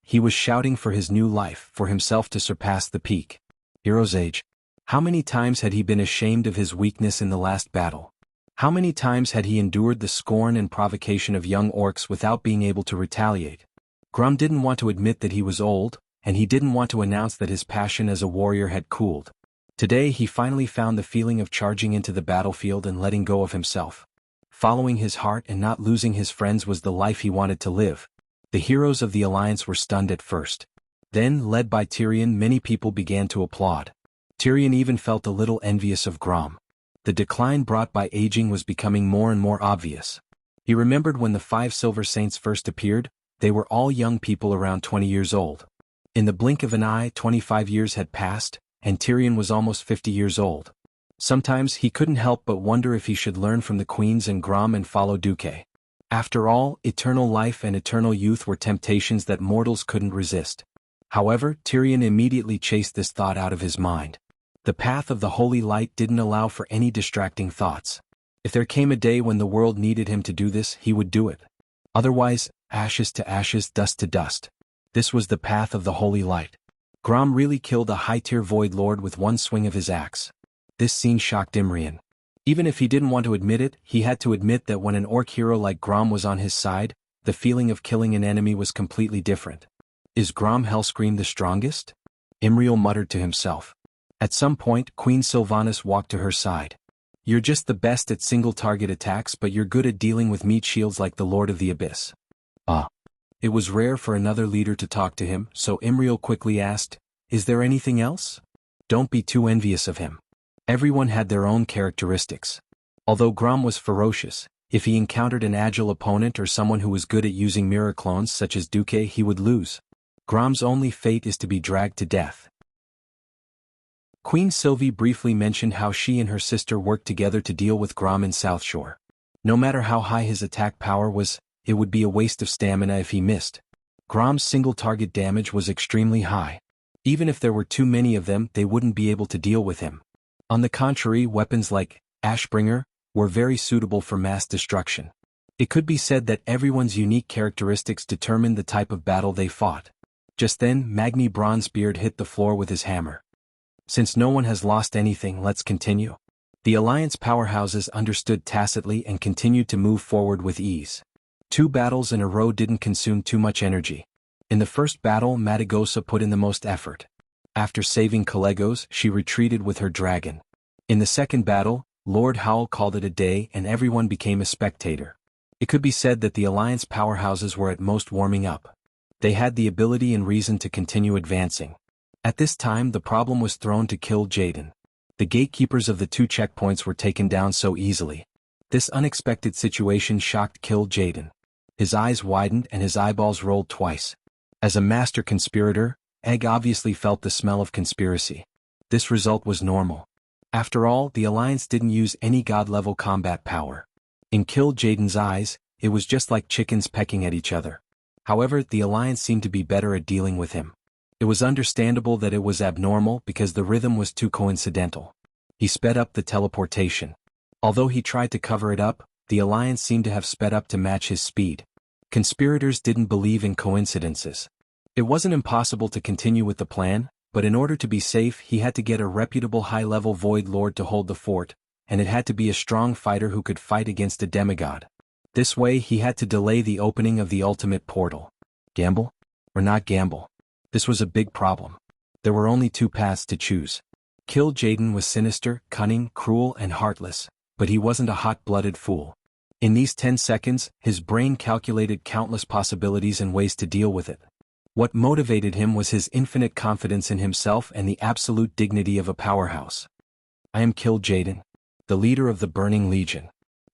He was shouting for his new life, for himself to surpass the peak. Hero's Age. How many times had he been ashamed of his weakness in the last battle? How many times had he endured the scorn and provocation of young orcs without being able to retaliate? Grum didn't want to admit that he was old, and he didn't want to announce that his passion as a warrior had cooled. Today he finally found the feeling of charging into the battlefield and letting go of himself. Following his heart and not losing his friends was the life he wanted to live. The heroes of the Alliance were stunned at first. Then, led by Tyrion, many people began to applaud. Tyrion even felt a little envious of Grom. The decline brought by aging was becoming more and more obvious. He remembered when the 5 Silver Saints first appeared, they were all young people around 20 years old. In the blink of an eye, 25 years had passed, and Tyrion was almost 50 years old. Sometimes he couldn't help but wonder if he should learn from the queens and Grom and follow Duque. After all, eternal life and eternal youth were temptations that mortals couldn't resist. However, Tyrion immediately chased this thought out of his mind. The path of the holy light didn't allow for any distracting thoughts. If there came a day when the world needed him to do this, he would do it. Otherwise, ashes to ashes, dust to dust. This was the path of the holy light. Grom really killed a high-tier Void Lord with 1 swing of his axe. This scene shocked Imrian. Even if he didn't want to admit it, he had to admit that when an orc hero like Grom was on his side, the feeling of killing an enemy was completely different. Is Grom Hellscream the strongest? Imriel muttered to himself. At some point, Queen Sylvanas walked to her side. You're just the best at single-target attacks, but you're good at dealing with meat shields like the Lord of the Abyss. It was rare for another leader to talk to him, so Imriel quickly asked, Is there anything else? Don't be too envious of him. Everyone had their own characteristics. Although Grom was ferocious, if he encountered an agile opponent or someone who was good at using mirror clones such as Duque, he would lose. Grom's only fate is to be dragged to death. Queen Sylvie briefly mentioned how she and her sister worked together to deal with Grom in South Shore. No matter how high his attack power was, it would be a waste of stamina if he missed. Grom's single-target damage was extremely high. Even if there were too many of them, they wouldn't be able to deal with him. On the contrary, weapons like Ashbringer were very suitable for mass destruction. It could be said that everyone's unique characteristics determined the type of battle they fought. Just then, Magni Bronzebeard hit the floor with his hammer. Since no one has lost anything, let's continue. The Alliance powerhouses understood tacitly and continued to move forward with ease. 2 battles in a row didn't consume too much energy. In the first battle, Matagosa put in the most effort. After saving Calegos, she retreated with her dragon. In the second battle, Lord Howl called it a day and everyone became a spectator. It could be said that the Alliance powerhouses were at most warming up. They had the ability and reason to continue advancing. At this time, the problem was thrown to Kill Jaden. The gatekeepers of the 2 checkpoints were taken down so easily. This unexpected situation shocked Kill Jaden. His eyes widened and his eyeballs rolled twice. As a master conspirator, Egg obviously felt the smell of conspiracy. This result was normal. After all, the Alliance didn't use any god-level combat power. In Kill Jaden's eyes, it was just like chickens pecking at each other. However, the Alliance seemed to be better at dealing with him. It was understandable that it was abnormal because the rhythm was too coincidental. He sped up the teleportation. Although he tried to cover it up, the Alliance seemed to have sped up to match his speed. Conspirators didn't believe in coincidences. It wasn't impossible to continue with the plan, but in order to be safe he had to get a reputable high-level Void Lord to hold the fort, and it had to be a strong fighter who could fight against a demigod. This way he had to delay the opening of the ultimate portal. Gamble? Or not gamble? This was a big problem. There were only 2 paths to choose. Kill Jaden was sinister, cunning, cruel, and heartless, but he wasn't a hot-blooded fool. In these 10 seconds, his brain calculated countless possibilities and ways to deal with it. What motivated him was his infinite confidence in himself and the absolute dignity of a powerhouse. I am Kill Jaden, the leader of the Burning Legion.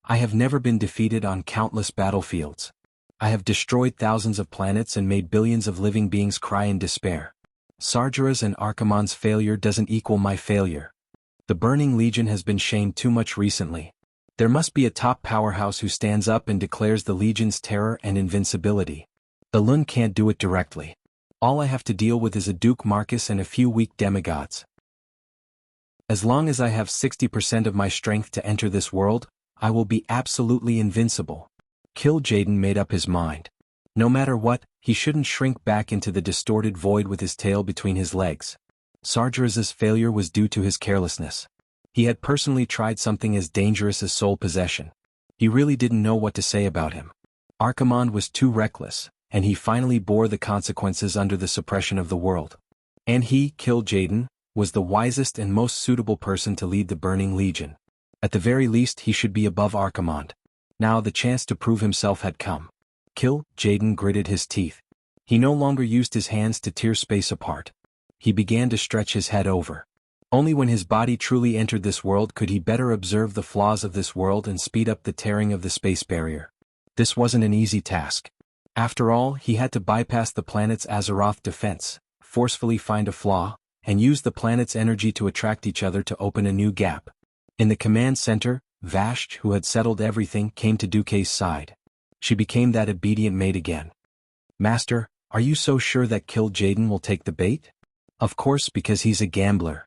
I have never been defeated on countless battlefields. I have destroyed thousands of planets and made billions of living beings cry in despair. Sargeras and Archimonde's failure doesn't equal my failure. The Burning Legion has been shamed too much recently. There must be a top powerhouse who stands up and declares the Legion's terror and invincibility. The Lun can't do it directly. All I have to deal with is a Duke Marcus and a few weak demigods. As long as I have 60% of my strength to enter this world, I will be absolutely invincible. Kill Jaden made up his mind. No matter what, he shouldn't shrink back into the distorted void with his tail between his legs. Sargeras's failure was due to his carelessness. He had personally tried something as dangerous as soul possession. He really didn't know what to say about him. Archimonde was too reckless, and he finally bore the consequences under the suppression of the world. And he, Kill Jaden, was the wisest and most suitable person to lead the Burning Legion. At the very least he should be above Archimonde. Now the chance to prove himself had come. Kill Jaden gritted his teeth. He no longer used his hands to tear space apart. He began to stretch his head over. Only when his body truly entered this world could he better observe the flaws of this world and speed up the tearing of the space barrier. This wasn't an easy task. After all, he had to bypass the planet's Azeroth defense, forcefully find a flaw, and use the planet's energy to attract each other to open a new gap. In the command center, Vashj, who had settled everything, came to Duque's side. She became that obedient maid again. Master, are you so sure that Kill Jaden will take the bait? Of course, because he's a gambler.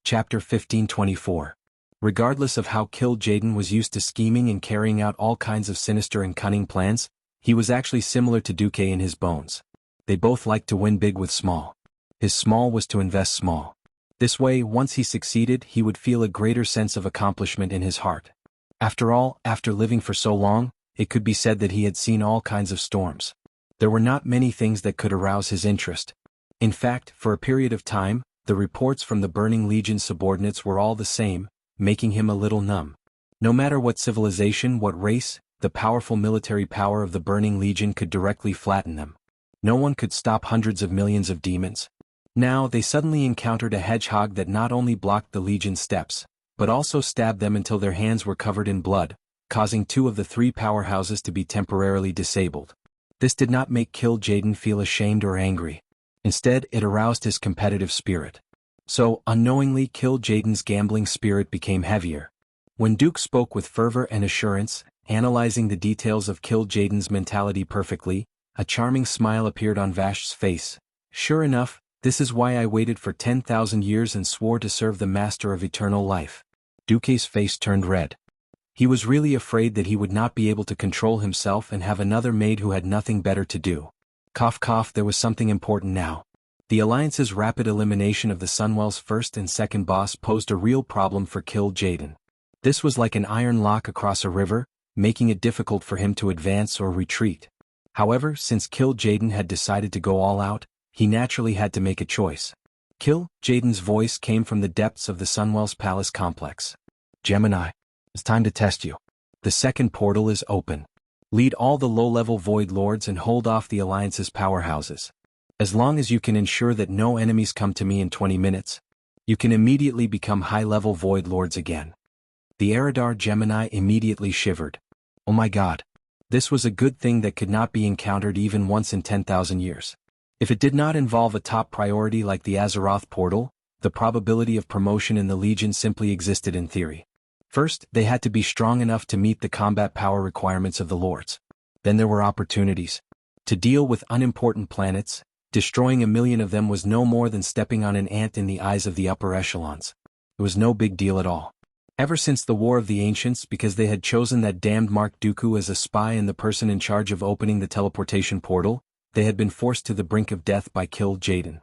Chapter 1524. Regardless of how Kill Jaden was used to scheming and carrying out all kinds of sinister and cunning plans, he was actually similar to Duque in his bones. They both liked to win big with small. His small was to invest small. This way, once he succeeded, he would feel a greater sense of accomplishment in his heart. After all, after living for so long, it could be said that he had seen all kinds of storms. There were not many things that could arouse his interest. In fact, for a period of time, the reports from the Burning Legion subordinates were all the same, making him a little numb. No matter what civilization, what race, the powerful military power of the Burning Legion could directly flatten them. No one could stop hundreds of millions of demons. Now they suddenly encountered a hedgehog that not only blocked the Legion's steps, but also stabbed them until their hands were covered in blood, causing 2 of the 3 powerhouses to be temporarily disabled. This did not make Kill Jaden feel ashamed or angry. Instead, it aroused his competitive spirit. So, unknowingly, Kill Jaden's gambling spirit became heavier. When Duke spoke with fervor and assurance, analyzing the details of Kill Jaden's mentality perfectly, a charming smile appeared on Vashj's face. Sure enough, this is why I waited for 10,000 years and swore to serve the Master of Eternal Life. Duque's face turned red. He was really afraid that he would not be able to control himself and have another maid who had nothing better to do. Cough cough, there was something important now. The Alliance's rapid elimination of the Sunwell's first and second boss posed a real problem for Kill Jaden. This was like an iron lock across a river, making it difficult for him to advance or retreat. However, since Kill Jaden had decided to go all out, he naturally had to make a choice. Kill Jaden's voice came from the depths of the Sunwell's palace complex. Gemini, it's time to test you. The second portal is open. Lead all the low-level Void Lords and hold off the Alliance's powerhouses. As long as you can ensure that no enemies come to me in 20 minutes, you can immediately become high-level Void Lords again. The Eridar Gemini immediately shivered. Oh my god. This was a good thing that could not be encountered even once in 10,000 years. If it did not involve a top priority like the Azeroth portal, the probability of promotion in the Legion simply existed in theory. First, they had to be strong enough to meet the combat power requirements of the Lords. Then there were opportunities. To deal with unimportant planets, destroying 1,000,000 of them was no more than stepping on an ant in the eyes of the upper echelons. It was no big deal at all. Ever since the War of the Ancients, because they had chosen that damned Mark Dooku as a spy and the person in charge of opening the teleportation portal, they had been forced to the brink of death by Kill Jaden.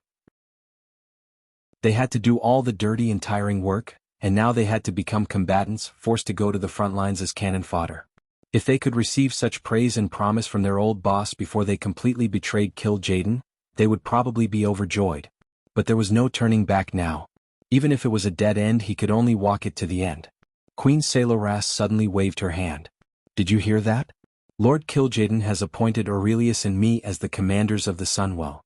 They had to do all the dirty and tiring work, and now they had to become combatants, forced to go to the front lines as cannon fodder. If they could receive such praise and promise from their old boss before they completely betrayed Kill Jaden, they would probably be overjoyed. But there was no turning back now. Even if it was a dead end, he could only walk it to the end. Queen Saloras suddenly waved her hand. Did you hear that? Lord Kil'jaeden has appointed Aurelius and me as the commanders of the Sunwell.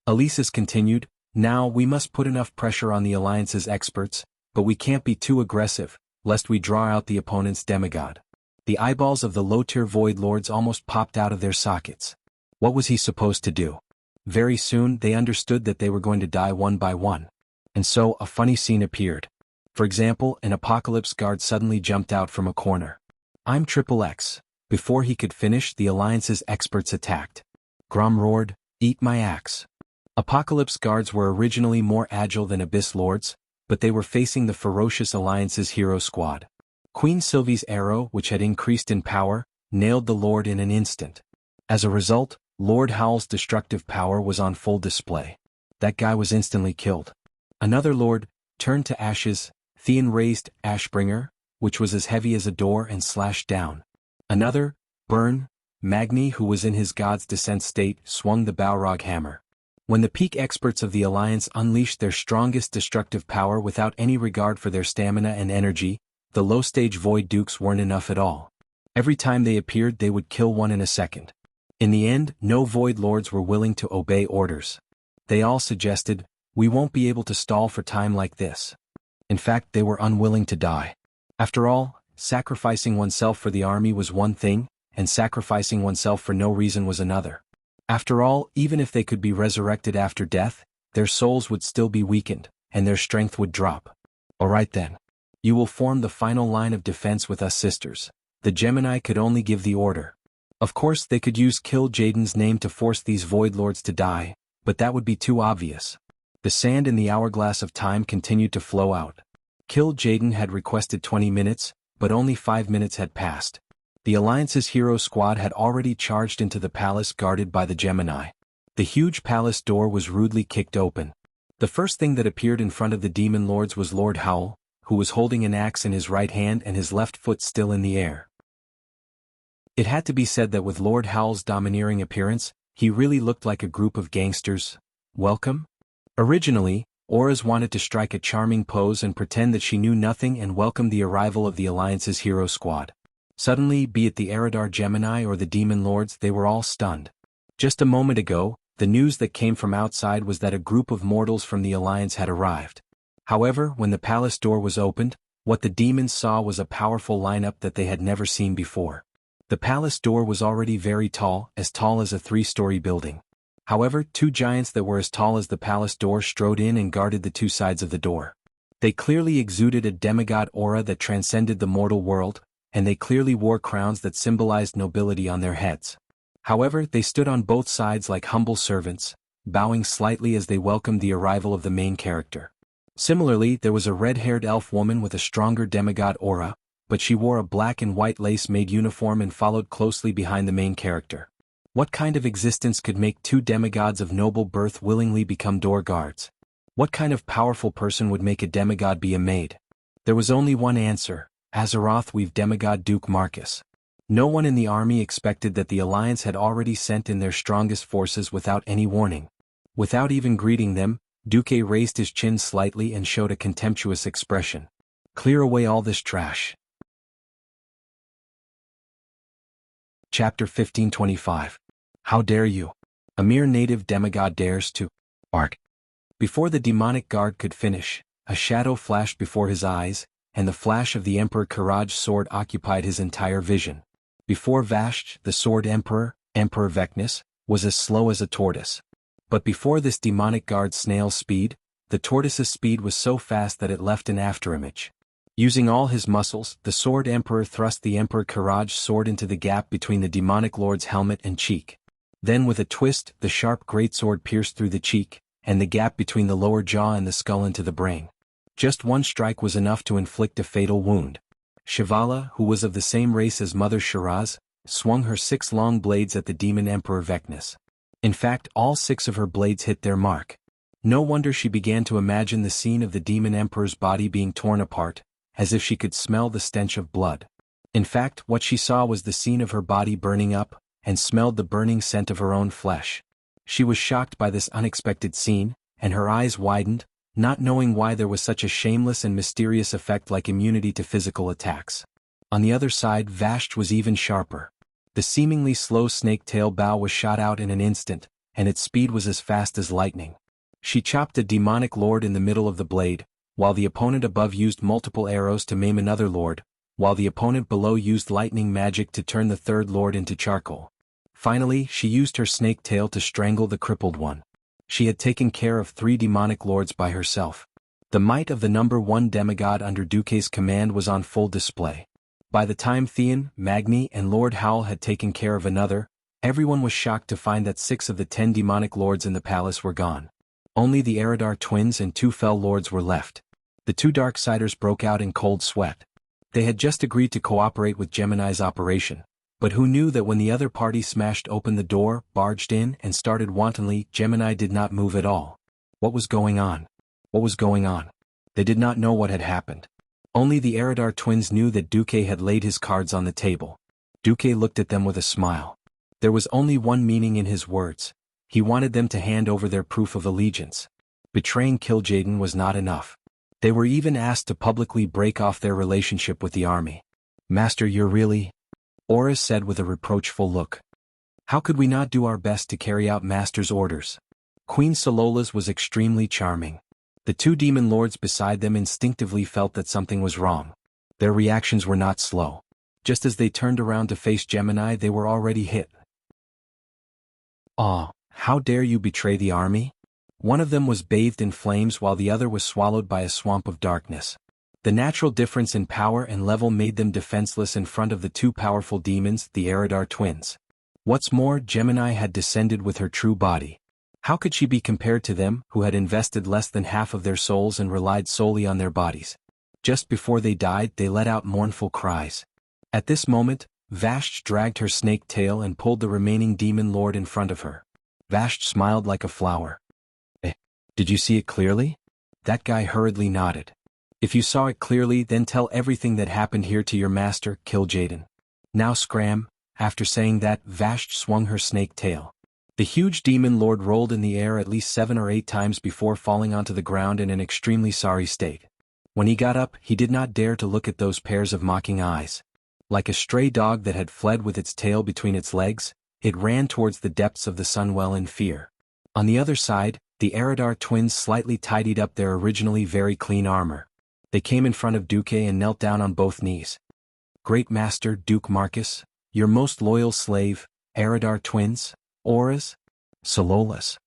Alesis continued, now we must put enough pressure on the Alliance's experts, but we can't be too aggressive, lest we draw out the opponent's demigod. The eyeballs of the low-tier Void Lords almost popped out of their sockets. What was he supposed to do? Very soon they understood that they were going to die one by one. And so a funny scene appeared. For example, an Apocalypse Guard suddenly jumped out from a corner. I'm Triple X. Before he could finish, the Alliance's experts attacked. Grom roared, eat my axe. Apocalypse Guards were originally more agile than Abyss Lords, but they were facing the ferocious Alliance's hero squad. Queen Sylvie's arrow, which had increased in power, nailed the Lord in an instant. As a result, Lord Howl's destructive power was on full display. That guy was instantly killed. Another Lord, turned to ashes, Theon raised Ashbringer, which was as heavy as a door and slashed down. Another, Burn, Magni, who was in his God's Descent state, swung the Balrog hammer. When the peak experts of the Alliance unleashed their strongest destructive power without any regard for their stamina and energy, the low-stage Void Dukes weren't enough at all. Every time they appeared they would kill one in a second. In the end, no Void Lords were willing to obey orders. They all suggested, we won't be able to stall for time like this. In fact, they were unwilling to die. After all, sacrificing oneself for the army was one thing, and sacrificing oneself for no reason was another. After all, even if they could be resurrected after death, their souls would still be weakened, and their strength would drop. Alright then. You will form the final line of defense with us sisters. The Gemini could only give the order. Of course they could use Kil'jaeden's name to force these Void Lords to die, but that would be too obvious. The sand in the hourglass of time continued to flow out. Kil'jaeden had requested 20 minutes, but only 5 minutes had passed. The Alliance's hero squad had already charged into the palace guarded by the Gemini. The huge palace door was rudely kicked open. The first thing that appeared in front of the Demon Lords was Lord Howl, who was holding an axe in his right hand and his left foot still in the air. It had to be said that with Lord Howl's domineering appearance, he really looked like a group of gangsters. Welcome? Originally, Auras wanted to strike a charming pose and pretend that she knew nothing and welcome the arrival of the Alliance's hero squad. Suddenly, be it the Eridar Gemini or the Demon Lords, they were all stunned. Just a moment ago, the news that came from outside was that a group of mortals from the Alliance had arrived. However, when the palace door was opened, what the demons saw was a powerful lineup that they had never seen before. The palace door was already very tall as a 3-story building. However, two giants that were as tall as the palace door strode in and guarded the two sides of the door. They clearly exuded a demigod aura that transcended the mortal world, and they clearly wore crowns that symbolized nobility on their heads. However, they stood on both sides like humble servants, bowing slightly as they welcomed the arrival of the main character. Similarly, there was a red-haired elf woman with a stronger demigod aura, but she wore a black and white lace-made uniform and followed closely behind the main character. What kind of existence could make two demigods of noble birth willingly become door guards? What kind of powerful person would make a demigod be a maid? There was only one answer: Azeroth weave demigod Duke Marcus. No one in the army expected that the Alliance had already sent in their strongest forces without any warning. Without even greeting them, Duke raised his chin slightly and showed a contemptuous expression. Clear away all this trash. Chapter 1525. How dare you? A mere native demigod dares to arc. Before the demonic guard could finish, a shadow flashed before his eyes, and the flash of the Emperor Karaj's sword occupied his entire vision. Before Vashj, the sword Emperor, Emperor Vecnus, was as slow as a tortoise. But before this demonic guard's snail's speed, the tortoise's speed was so fast that it left an afterimage. Using all his muscles, the sword Emperor thrust the Emperor Karaj's sword into the gap between the demonic lord's helmet and cheek. Then with a twist, the sharp greatsword pierced through the cheek, and the gap between the lower jaw and the skull into the brain. Just one strike was enough to inflict a fatal wound. Shivala, who was of the same race as Mother Shiraz, swung her 6 long blades at the demon Emperor Vecnus. In fact, all 6 of her blades hit their mark. No wonder she began to imagine the scene of the demon Emperor's body being torn apart, as if she could smell the stench of blood. In fact, what she saw was the scene of her body burning up, and smelled the burning scent of her own flesh. She was shocked by this unexpected scene, and her eyes widened, not knowing why there was such a shameless and mysterious effect like immunity to physical attacks. On the other side, Vashj was even sharper. The seemingly slow snake-tail bow was shot out in an instant, and its speed was as fast as lightning. She chopped a demonic lord in the middle of the blade, while the opponent above used multiple arrows to maim another lord, while the opponent below used lightning magic to turn the third lord into charcoal. Finally, she used her snake tail to strangle the crippled one. She had taken care of 3 demonic lords by herself. The might of the number 1 demigod under Duque's command was on full display. By the time Theon, Magni, and Lord Howl had taken care of another, everyone was shocked to find that 6 of the 10 demonic lords in the palace were gone. Only the Eredar twins and 2 fell lords were left. The 2 Darksiders broke out in cold sweat. They had just agreed to cooperate with Gemini's operation, but who knew that when the other party smashed open the door, barged in, and started wantonly, Gemini did not move at all. What was going on? What was going on? They did not know what had happened. Only the Eredar twins knew that Duque had laid his cards on the table. Duque looked at them with a smile. There was only one meaning in his words. He wanted them to hand over their proof of allegiance. Betraying Kil'jaeden was not enough. They were even asked to publicly break off their relationship with the army. "Master, you're really—" Oris said with a reproachful look. "How could we not do our best to carry out Master's orders?" Queen Solola's was extremely charming. The 2 demon lords beside them instinctively felt that something was wrong. Their reactions were not slow. Just as they turned around to face Gemini, they were already hit. "Ah, how dare you betray the army?" One of them was bathed in flames while the other was swallowed by a swamp of darkness. The natural difference in power and level made them defenseless in front of the 2 powerful demons, the Eredar twins. What's more, Gemini had descended with her true body. How could she be compared to them, who had invested less than half of their souls and relied solely on their bodies? Just before they died, they let out mournful cries. At this moment, Vashj dragged her snake tail and pulled the remaining demon lord in front of her. Vashj smiled like a flower. Did you see it clearly?" That guy hurriedly nodded. "If you saw it clearly, then tell everything that happened here to your master, Kil'jaeden. Now scram." After saying that, Vashj swung her snake tail. The huge demon lord rolled in the air at least 7 or 8 times before falling onto the ground in an extremely sorry state. When he got up, he did not dare to look at those pairs of mocking eyes. Like a stray dog that had fled with its tail between its legs, it ran towards the depths of the Sunwell in fear. On the other side, the Eredar twins slightly tidied up their originally very clean armor. They came in front of Duque and knelt down on both knees. "Great Master Duke Marcus, your most loyal slave, Eredar twins, Auras, Sololas.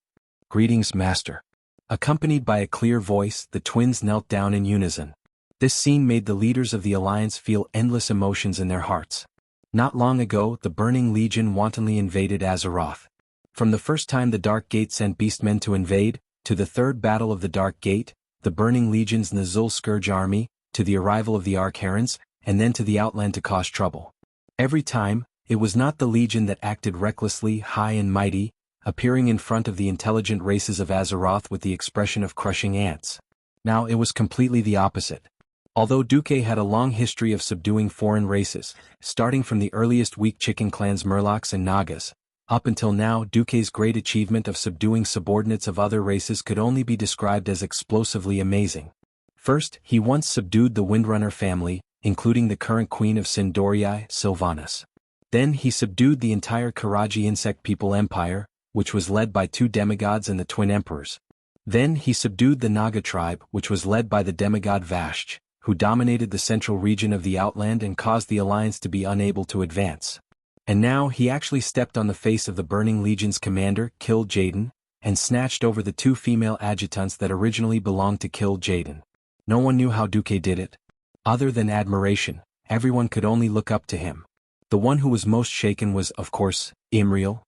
Greetings, Master." Accompanied by a clear voice, the twins knelt down in unison. This scene made the leaders of the Alliance feel endless emotions in their hearts. Not long ago, the Burning Legion wantonly invaded Azeroth. From the first time the Dark Gate sent beastmen to invade, to the third battle of the Dark Gate, the Burning Legion's Nazul Scourge army, to the arrival of the Arkherons, and then to the Outland to cause trouble. Every time, it was not the Legion that acted recklessly, high and mighty, appearing in front of the intelligent races of Azeroth with the expression of crushing ants. Now it was completely the opposite. Although Duque had a long history of subduing foreign races, starting from the earliest weak chicken clans Murlocs and Nagas, up until now, Duque's great achievement of subduing subordinates of other races could only be described as explosively amazing. First, he once subdued the Windrunner family, including the current queen of Sindorii, Sylvanas. Then he subdued the entire Karaji insect people empire, which was led by 2 demigods and the twin emperors. Then he subdued the Naga tribe, which was led by the demigod Vashj, who dominated the central region of the Outland and caused the Alliance to be unable to advance. And now he actually stepped on the face of the Burning Legion's commander, Kil'jaeden, and snatched over the 2 female adjutants that originally belonged to Kil'jaeden. No one knew how Duque did it. Other than admiration, everyone could only look up to him. The one who was most shaken was, of course, Imriel.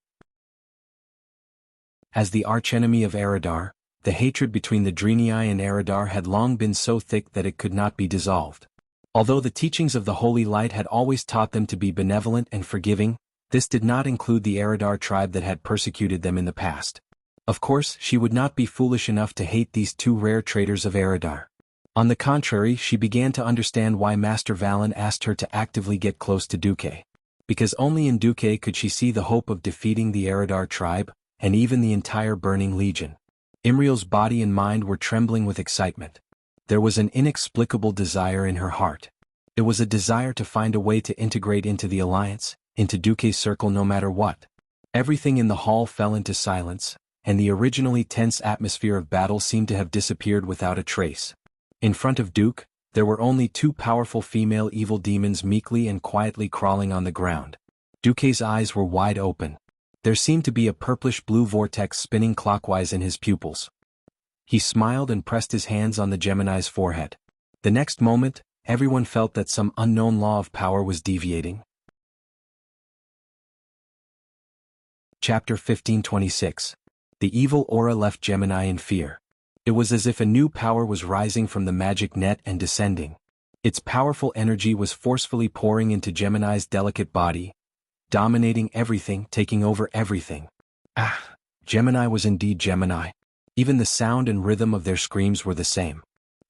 As the archenemy of Eredar, the hatred between the Draenei and Eredar had long been so thick that it could not be dissolved. Although the teachings of the Holy Light had always taught them to be benevolent and forgiving, this did not include the Eredar tribe that had persecuted them in the past. Of course, she would not be foolish enough to hate these 2 rare traitors of Eredar. On the contrary, she began to understand why Master Valen asked her to actively get close to Duque. Because only in Duque could she see the hope of defeating the Eredar tribe, and even the entire Burning Legion. Imriel's body and mind were trembling with excitement. There was an inexplicable desire in her heart. It was a desire to find a way to integrate into the alliance, into Duke's circle no matter what. Everything in the hall fell into silence, and the originally tense atmosphere of battle seemed to have disappeared without a trace. In front of Duke, there were only two powerful female evil demons meekly and quietly crawling on the ground. Duke's eyes were wide open. There seemed to be a purplish-blue vortex spinning clockwise in his pupils. He smiled and pressed his hands on the Gemini's forehead. The next moment, everyone felt that some unknown law of power was deviating. Chapter 1526. The evil aura left Gemini in fear. It was as if a new power was rising from the magic net and descending. Its powerful energy was forcefully pouring into Gemini's delicate body, dominating everything, taking over everything. Gemini was indeed Gemini. Even the sound and rhythm of their screams were the same.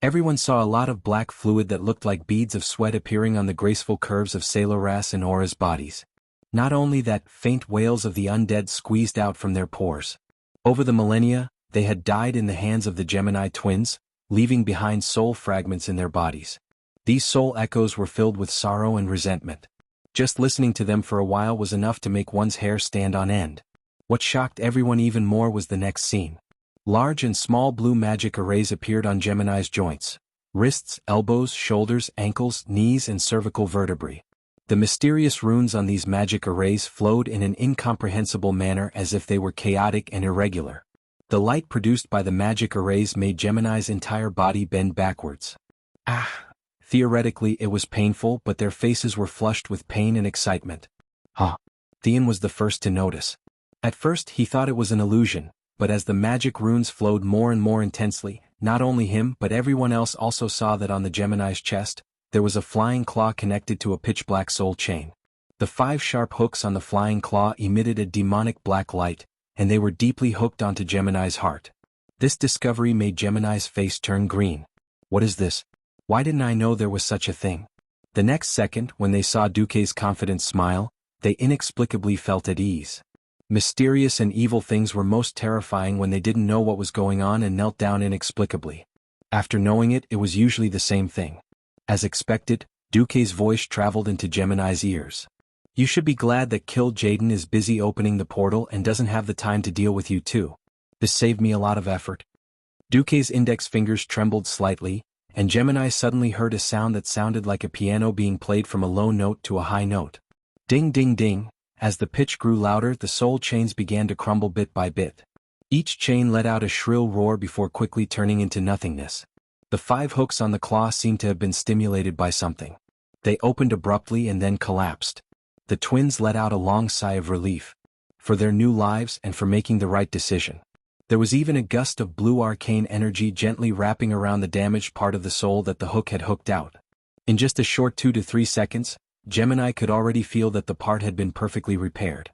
Everyone saw a lot of black fluid that looked like beads of sweat appearing on the graceful curves of Saloras and Aura's bodies. Not only that, faint wails of the undead squeezed out from their pores. Over the millennia, they had died in the hands of the Gemini twins, leaving behind soul fragments in their bodies. These soul echoes were filled with sorrow and resentment. Just listening to them for a while was enough to make one's hair stand on end. What shocked everyone even more was the next scene. Large and small blue magic arrays appeared on Gemini's joints, wrists, elbows, shoulders, ankles, knees, and cervical vertebrae. The mysterious runes on these magic arrays flowed in an incomprehensible manner as if they were chaotic and irregular. The light produced by the magic arrays made Gemini's entire body bend backwards. Theoretically it was painful, but their faces were flushed with pain and excitement. Theon was the first to notice. At first he thought it was an illusion, but as the magic runes flowed more and more intensely, not only him but everyone else also saw that on the Gemini's chest, there was a flying claw connected to a pitch-black soul chain. The 5 sharp hooks on the flying claw emitted a demonic black light, and they were deeply hooked onto Gemini's heart. This discovery made Gemini's face turn green. What is this? Why didn't I know there was such a thing? The next second, when they saw Duke's confident smile, they inexplicably felt at ease. Mysterious and evil things were most terrifying when they didn't know what was going on and knelt down inexplicably. After knowing it, it was usually the same thing. As expected, Duke's voice traveled into Gemini's ears. You should be glad that Kill Jaden is busy opening the portal and doesn't have the time to deal with you too. This saved me a lot of effort. Duke's index fingers trembled slightly, and Gemini suddenly heard a sound that sounded like a piano being played from a low note to a high note. Ding ding ding. As the pitch grew louder, the soul chains began to crumble bit by bit. Each chain let out a shrill roar before quickly turning into nothingness. The 5 hooks on the claw seemed to have been stimulated by something. They opened abruptly and then collapsed. The twins let out a long sigh of relief. For their new lives and for making the right decision. There was even a gust of blue arcane energy gently wrapping around the damaged part of the soul that the hook had hooked out. In just a short 2 to 3 seconds, Gemini could already feel that the part had been perfectly repaired.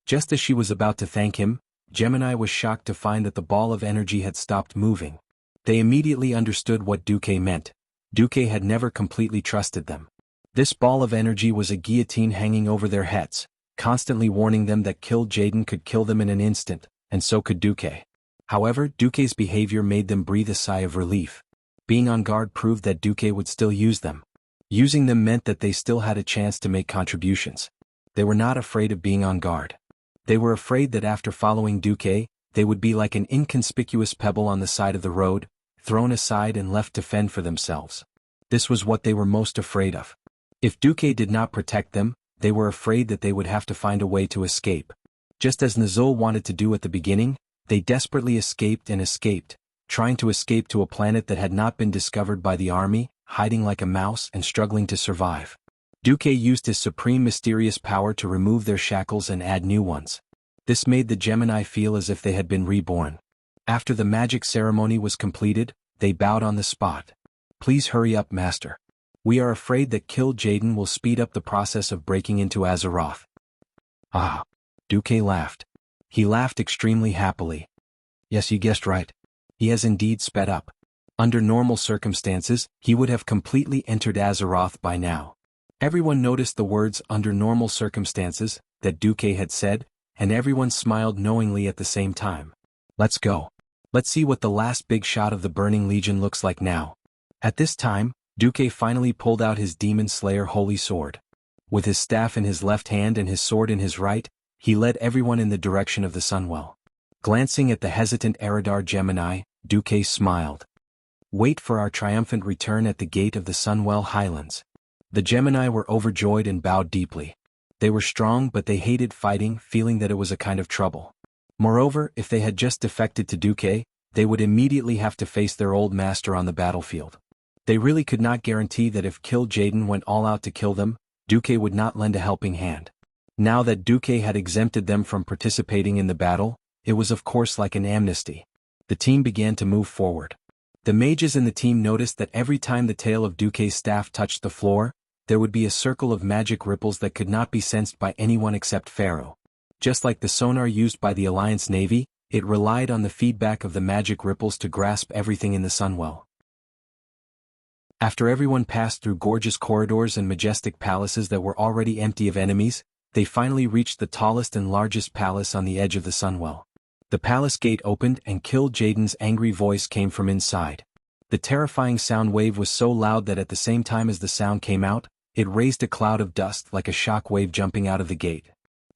Just as she was about to thank him, Gemini was shocked to find that the ball of energy had stopped moving. They immediately understood what Duke meant. Duke had never completely trusted them. This ball of energy was a guillotine hanging over their heads, constantly warning them that Kill Jaden could kill them in an instant, and so could Duke. However, Duke's behavior made them breathe a sigh of relief. Being on guard proved that Duke would still use them. Using them meant that they still had a chance to make contributions. They were not afraid of being on guard. They were afraid that after following Duke, they would be like an inconspicuous pebble on the side of the road, thrown aside and left to fend for themselves. This was what they were most afraid of. If Duke did not protect them, they were afraid that they would have to find a way to escape. Just as Nazul wanted to do at the beginning, they desperately escaped, trying to escape to a planet that had not been discovered by the army, hiding like a mouse and struggling to survive. Duke used his supreme mysterious power to remove their shackles and add new ones. This made the Gemini feel as if they had been reborn. After the magic ceremony was completed, they bowed on the spot. Please hurry up, Master. We are afraid that Kill Jaden will speed up the process of breaking into Azeroth. Duke laughed. He laughed extremely happily. Yes, you guessed right. He has indeed sped up. Under normal circumstances, he would have completely entered Azeroth by now. Everyone noticed the words "under normal circumstances" that Duke had said, and everyone smiled knowingly at the same time. Let's go. Let's see what the last big shot of the Burning Legion looks like now. At this time, Duque finally pulled out his Demon Slayer holy sword. With his staff in his left hand and his sword in his right, he led everyone in the direction of the Sunwell. Glancing at the hesitant Eridar Gemini, Duque smiled. Wait for our triumphant return at the gate of the Sunwell Highlands. The Gemini were overjoyed and bowed deeply. They were strong, but they hated fighting, feeling that it was a kind of trouble. Moreover, if they had just defected to Duque, they would immediately have to face their old master on the battlefield. They really could not guarantee that if Kil'jaeden went all out to kill them, Duque would not lend a helping hand. Now that Duque had exempted them from participating in the battle, it was of course like an amnesty. The team began to move forward. The mages in the team noticed that every time the tail of Duque's staff touched the floor, there would be a circle of magic ripples that could not be sensed by anyone except Pharaoh. Just like the sonar used by the Alliance Navy, it relied on the feedback of the magic ripples to grasp everything in the Sunwell. After everyone passed through gorgeous corridors and majestic palaces that were already empty of enemies, they finally reached the tallest and largest palace on the edge of the Sunwell. The palace gate opened and Kil'jaeden's angry voice came from inside. The terrifying sound wave was so loud that at the same time as the sound came out, it raised a cloud of dust like a shock wave jumping out of the gate.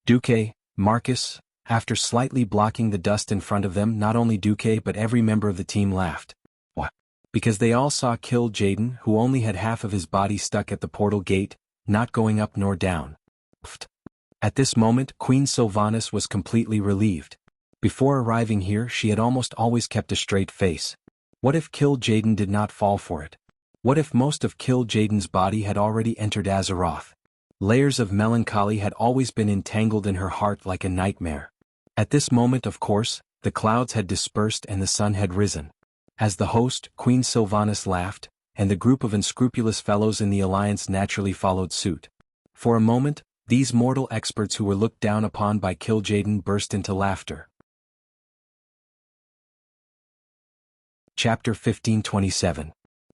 Duque, Marcus, after slightly blocking the dust in front of them, not only Duque but every member of the team laughed. What? Because they all saw Kil'jaeden, who only had half of his body stuck at the portal gate, not going up nor down. Pfft. At this moment, Queen Sylvanas was completely relieved. Before arriving here, she had almost always kept a straight face. What if Kil'jaeden did not fall for it? What if most of Kil'jaeden's body had already entered Azeroth? Layers of melancholy had always been entangled in her heart like a nightmare. At this moment, of course, the clouds had dispersed and the sun had risen. As the host, Queen Sylvanas laughed, and the group of unscrupulous fellows in the Alliance naturally followed suit. For a moment, these mortal experts who were looked down upon by Kil'jaeden burst into laughter. Chapter 1527.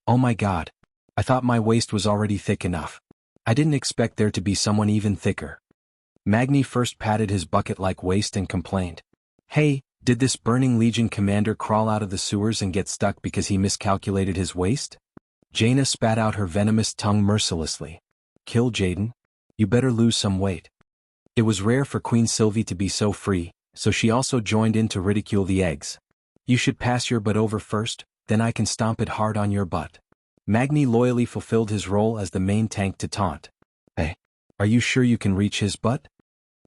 Oh my god. I thought my waist was already thick enough. I didn't expect there to be someone even thicker. Magni first patted his bucket-like waist and complained. Hey, did this Burning Legion commander crawl out of the sewers and get stuck because he miscalculated his waist? Jaina spat out her venomous tongue mercilessly. Kil'jaeden, you better lose some weight. It was rare for Queen Sylvie to be so free, so she also joined in to ridicule the eggs. You should pass your butt over first, then I can stomp it hard on your butt. Magni loyally fulfilled his role as the main tank to taunt. Hey, are you sure you can reach his butt?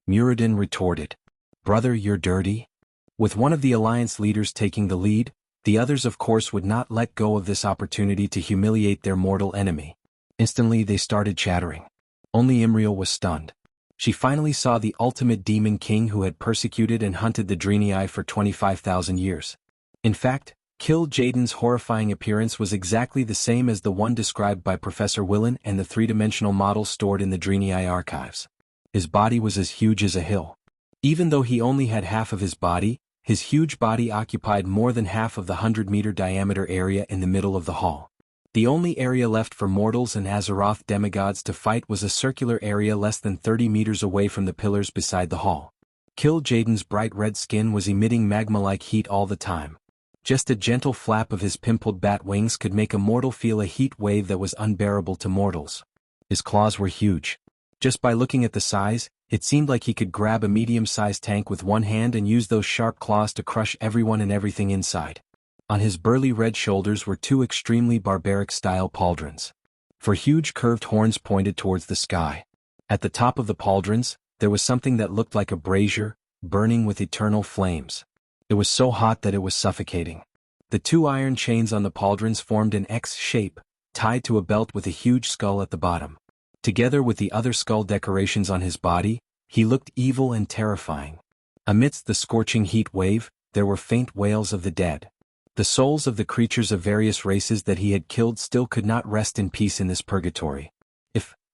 Muradin retorted. Brother, you're dirty? With one of the Alliance leaders taking the lead, the others of course would not let go of this opportunity to humiliate their mortal enemy. Instantly they started chattering. Only Imriel was stunned. She finally saw the ultimate demon king who had persecuted and hunted the Draenei for 25,000 years. In fact, Kil'jaeden's horrifying appearance was exactly the same as the one described by Professor Willan and the three-dimensional model stored in the Draenei archives. His body was as huge as a hill. Even though he only had half of his huge body occupied more than half of the 100-meter diameter area in the middle of the hall. The only area left for mortals and Azeroth demigods to fight was a circular area less than 30 meters away from the pillars beside the hall. Kil'jaeden's bright red skin was emitting magma-like heat all the time. Just a gentle flap of his pimpled bat wings could make a mortal feel a heat wave that was unbearable to mortals. His claws were huge. Just by looking at the size, it seemed like he could grab a medium-sized tank with one hand and use those sharp claws to crush everyone and everything inside. On his burly red shoulders were two extremely barbaric-style pauldrons. For huge curved horns pointed towards the sky. At the top of the pauldrons, there was something that looked like a brazier, burning with eternal flames. It was so hot that it was suffocating. The two iron chains on the pauldrons formed an X shape, tied to a belt with a huge skull at the bottom. Together with the other skull decorations on his body, he looked evil and terrifying. Amidst the scorching heat wave, there were faint wails of the dead. The souls of the creatures of various races that he had killed still could not rest in peace in this purgatory.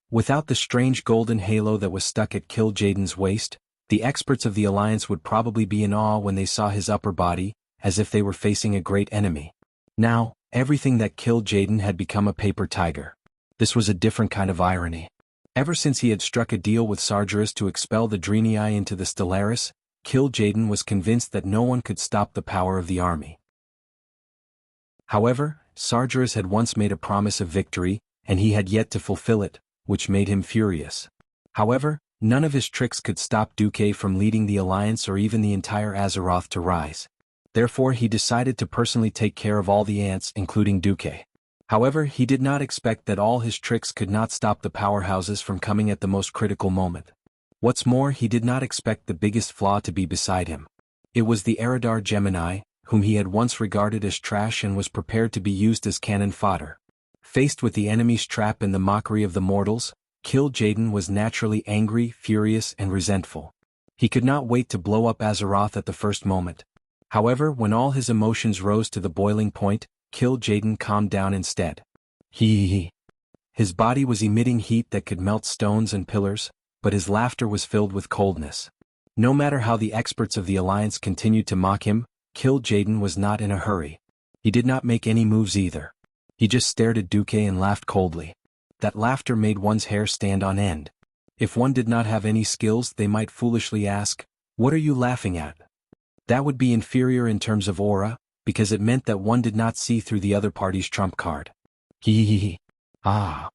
Without the strange golden halo that was stuck at Kil'jaeden's waist, the experts of the Alliance would probably be in awe when they saw his upper body, as if they were facing a great enemy. Now, everything that Kil'jaeden had become a paper tiger. This was a different kind of irony. Ever since he had struck a deal with Sargeras to expel the Draenei into the Stellaris, Kil'jaeden was convinced that no one could stop the power of the army. However, Sargeras had once made a promise of victory, and he had yet to fulfill it, which made him furious. However, none of his tricks could stop Duque from leading the Alliance or even the entire Azeroth to rise. Therefore he decided to personally take care of all the ants, including Duque. However, he did not expect that all his tricks could not stop the powerhouses from coming at the most critical moment. What's more, he did not expect the biggest flaw to be beside him. It was the Eridar Gemini, whom he had once regarded as trash and was prepared to be used as cannon fodder. Faced with the enemy's trap and the mockery of the mortals, Kil'jaeden was naturally angry, furious, and resentful. He could not wait to blow up Azeroth at the first moment. However, when all his emotions rose to the boiling point, Kil'jaeden calmed down instead. His body was emitting heat that could melt stones and pillars, but his laughter was filled with coldness. No matter how the experts of the Alliance continued to mock him, Kil'jaeden was not in a hurry. He did not make any moves either. He just stared at Duque and laughed coldly. That laughter made one's hair stand on end. If one did not have any skills, they might foolishly ask, "What are you laughing at?" That would be inferior in terms of aura, because it meant that one did not see through the other party's trump card. Ah.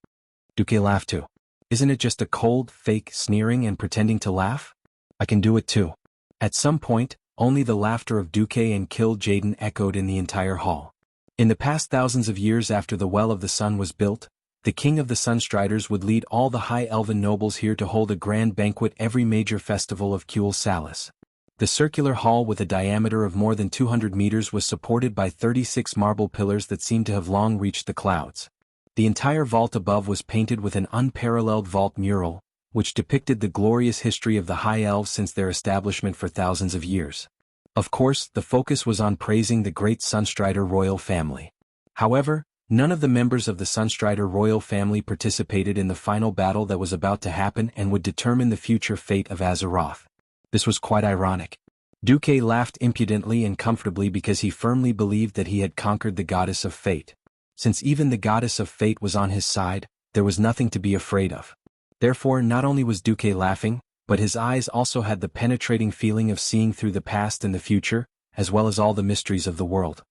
Duque laughed too. Isn't it just a cold, fake sneering and pretending to laugh? I can do it too. At some point, only the laughter of Duque and Kil'jaeden echoed in the entire hall. In the past thousands of years after the Well of the Sun was built, the King of the Sunstriders would lead all the high elven nobles here to hold a grand banquet every major festival of Cule Salis. The circular hall with a diameter of more than 200 meters was supported by 36 marble pillars that seemed to have long reached the clouds. The entire vault above was painted with an unparalleled vault mural, which depicted the glorious history of the High Elves since their establishment for thousands of years. Of course, the focus was on praising the great Sunstrider royal family. However, none of the members of the Sunstrider royal family participated in the final battle that was about to happen and would determine the future fate of Azeroth. This was quite ironic. Duque laughed impudently and comfortably because he firmly believed that he had conquered the goddess of fate. Since even the goddess of fate was on his side, there was nothing to be afraid of. Therefore, not only was Duque laughing, but his eyes also had the penetrating feeling of seeing through the past and the future, as well as all the mysteries of the world.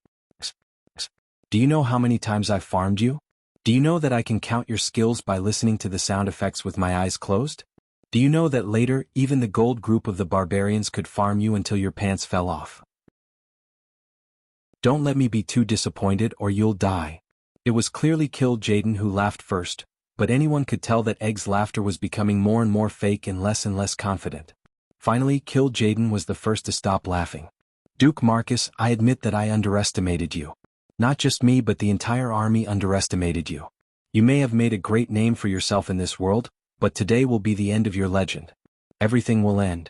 Do you know how many times I've farmed you? Do you know that I can count your skills by listening to the sound effects with my eyes closed? Do you know that later, even the gold group of the barbarians could farm you until your pants fell off? Don't let me be too disappointed or you'll die. It was clearly Kil'jaeden who laughed first, but anyone could tell that Egg's laughter was becoming more and more fake and less confident. Finally, Kil'jaeden was the first to stop laughing. Duke Marcus, I admit that I underestimated you. Not just me but the entire army underestimated you. You may have made a great name for yourself in this world, but today will be the end of your legend. Everything will end.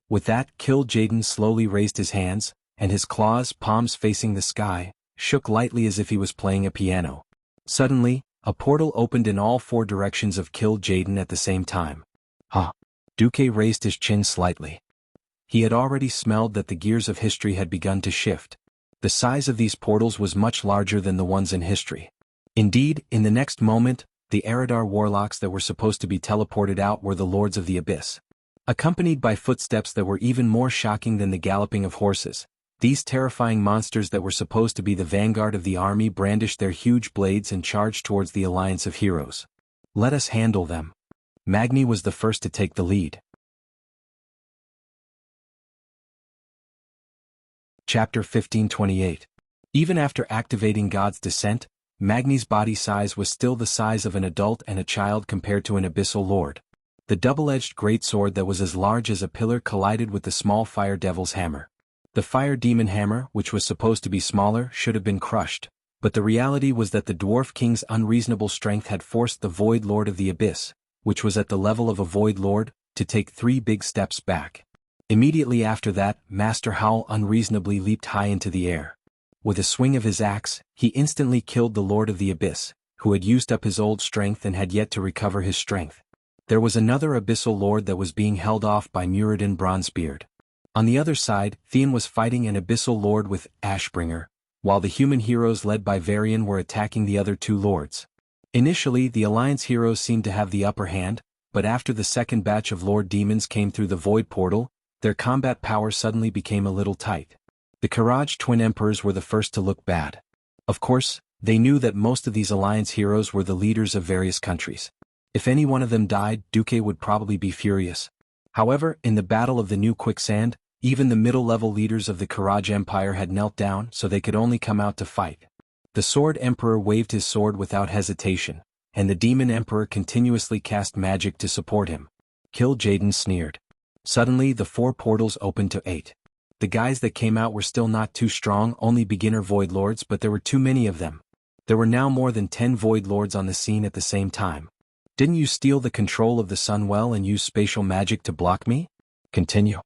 With that, Kil'jaeden slowly raised his hands, and his claws, palms facing the sky, shook lightly as if he was playing a piano. Suddenly, a portal opened in all four directions of Kil'jaeden at the same time. Duque raised his chin slightly. He had already smelled that the gears of history had begun to shift. The size of these portals was much larger than the ones in history. Indeed, in the next moment, the Eridar warlocks that were supposed to be teleported out were the Lords of the Abyss. Accompanied by footsteps that were even more shocking than the galloping of horses, these terrifying monsters that were supposed to be the vanguard of the army brandished their huge blades and charged towards the alliance of heroes. Let us handle them. Magni was the first to take the lead. Chapter 1528. Even after activating God's Descent, Magni's body size was still the size of an adult and a child compared to an abyssal lord. The double-edged greatsword that was as large as a pillar collided with the small fire devil's hammer. The fire demon hammer, which was supposed to be smaller, should have been crushed, but the reality was that the dwarf king's unreasonable strength had forced the void lord of the abyss, which was at the level of a void lord, to take 3 big steps back. Immediately after that, Master Howl unreasonably leaped high into the air. With a swing of his axe, he instantly killed the Lord of the Abyss, who had used up his old strength and had yet to recover his strength. There was another Abyssal Lord that was being held off by Muradin Bronzebeard. On the other side, Theon was fighting an Abyssal Lord with Ashbringer, while the human heroes led by Varian were attacking the other 2 lords. Initially, the Alliance heroes seemed to have the upper hand, but after the second batch of Lord Demons came through the Void Portal, their combat power suddenly became a little tight. The Karaj twin emperors were the first to look bad. Of course, they knew that most of these alliance heroes were the leaders of various countries. If any one of them died, Duque would probably be furious. However, in the Battle of the New Quicksand, even the middle-level leaders of the Karaj Empire had knelt down so they could only come out to fight. The Sword Emperor waved his sword without hesitation, and the Demon Emperor continuously cast magic to support him. Kil'jaeden sneered. Suddenly the 4 portals opened to 8. The guys that came out were still not too strong, only beginner Void Lords, but there were too many of them. There were now more than 10 Void Lords on the scene at the same time. Didn't you steal the control of the Sunwell and use spatial magic to block me? Continue.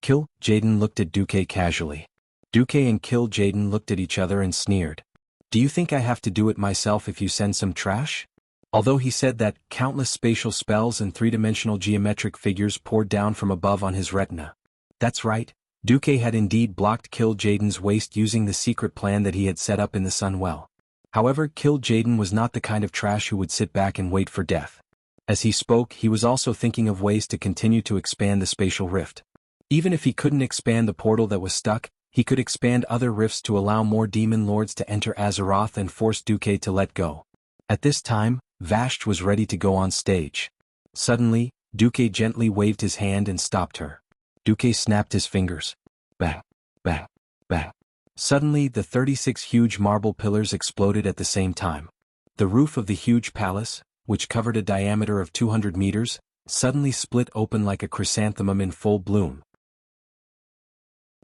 Kil'jaeden looked at Duque casually. Duque and Kil'jaeden looked at each other and sneered. Do you think I have to do it myself if you send some trash? Although he said that, countless spatial spells and three-dimensional geometric figures poured down from above on his retina. That's right, Duque had indeed blocked Kil'jaeden's waste using the secret plan that he had set up in the Sunwell. However, Kil'jaeden was not the kind of trash who would sit back and wait for death. As he spoke, he was also thinking of ways to continue to expand the spatial rift. Even if he couldn't expand the portal that was stuck, he could expand other rifts to allow more demon lords to enter Azeroth and force Duque to let go. At this time, Vashj was ready to go on stage. Suddenly, Duque gently waved his hand and stopped her. Duque snapped his fingers. Bang, bang, bang. Suddenly the 36 huge marble pillars exploded at the same time. The roof of the huge palace, which covered a diameter of 200 meters, suddenly split open like a chrysanthemum in full bloom.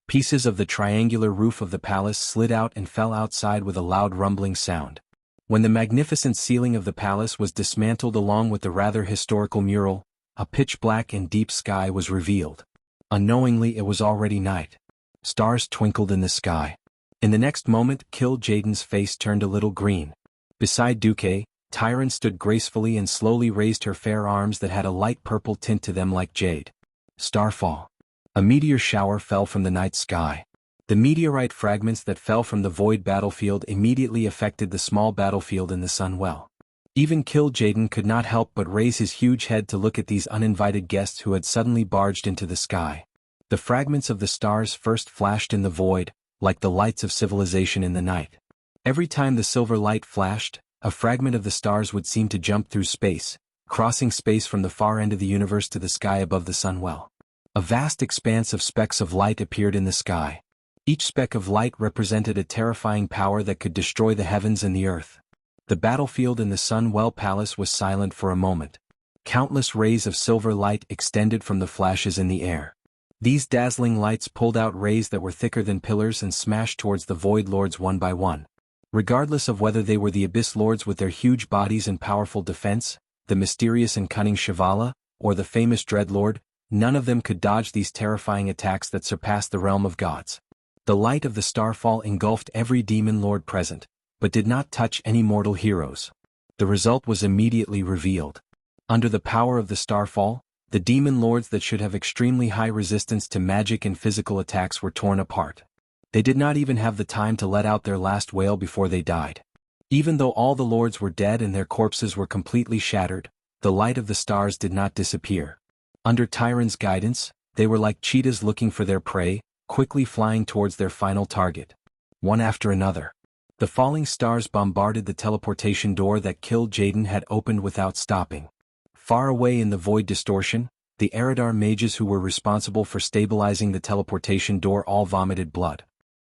Pieces of the triangular roof of the palace slid out and fell outside with a loud rumbling sound. When the magnificent ceiling of the palace was dismantled along with the rather historical mural, a pitch-black and deep sky was revealed. Unknowingly, it was already night. Stars twinkled in the sky. In the next moment, Kil'jaeden's face turned a little green. Beside Duque, Tyron stood gracefully and slowly raised her fair arms that had a light purple tint to them like jade. Starfall. A meteor shower fell from the night sky. The meteorite fragments that fell from the void battlefield immediately affected the small battlefield in the Sunwell. Even Kil'jaeden could not help but raise his huge head to look at these uninvited guests who had suddenly barged into the sky. The fragments of the stars first flashed in the void, like the lights of civilization in the night. Every time the silver light flashed, a fragment of the stars would seem to jump through space, crossing space from the far end of the universe to the sky above the Sunwell. A vast expanse of specks of light appeared in the sky. Each speck of light represented a terrifying power that could destroy the heavens and the earth. The battlefield in the Sunwell Palace was silent for a moment. Countless rays of silver light extended from the flashes in the air. These dazzling lights pulled out rays that were thicker than pillars and smashed towards the Void Lords one by one. Regardless of whether they were the Abyss Lords with their huge bodies and powerful defense, the mysterious and cunning Shivala, or the famous Dreadlord, none of them could dodge these terrifying attacks that surpassed the realm of gods. The light of the starfall engulfed every demon lord present, but did not touch any mortal heroes. The result was immediately revealed. Under the power of the starfall, the demon lords that should have extremely high resistance to magic and physical attacks were torn apart. They did not even have the time to let out their last wail before they died. Even though all the lords were dead and their corpses were completely shattered, the light of the stars did not disappear. Under Tyron's guidance, they were like cheetahs looking for their prey, quickly flying towards their final target. One after another. The falling stars bombarded the teleportation door that Kil'jaeden had opened without stopping. Far away in the void distortion, the Eridar mages who were responsible for stabilizing the teleportation door all vomited blood.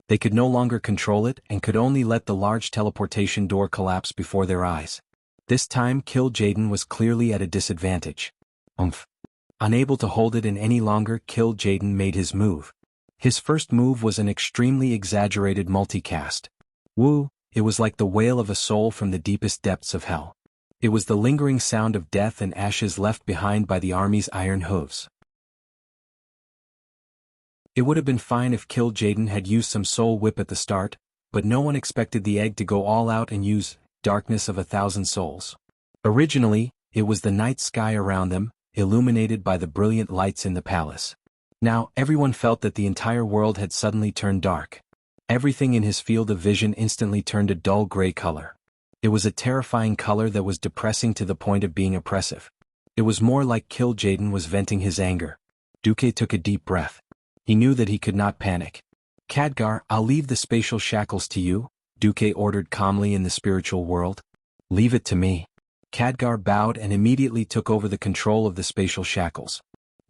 They could no longer control it and could only let the large teleportation door collapse before their eyes. This time Kil'jaeden was clearly at a disadvantage. Unable to hold it in any longer, Kil'jaeden made his move. His first move was an extremely exaggerated multicast. Woo, it was like the wail of a soul from the deepest depths of hell. It was the lingering sound of death and ashes left behind by the army's iron hooves. It would have been fine if Kil'jaeden had used some soul whip at the start, but no one expected the egg to go all out and use darkness of 1,000 souls. Originally, it was the night sky around them, illuminated by the brilliant lights in the palace. Now, everyone felt that the entire world had suddenly turned dark. Everything in his field of vision instantly turned a dull gray color. It was a terrifying color that was depressing to the point of being oppressive. It was more like Kill Jaden was venting his anger. Duque took a deep breath. He knew that he could not panic. Khadgar, I'll leave the spatial shackles to you, Duque ordered calmly in the spiritual world. Leave it to me. Khadgar bowed and immediately took over the control of the spatial shackles.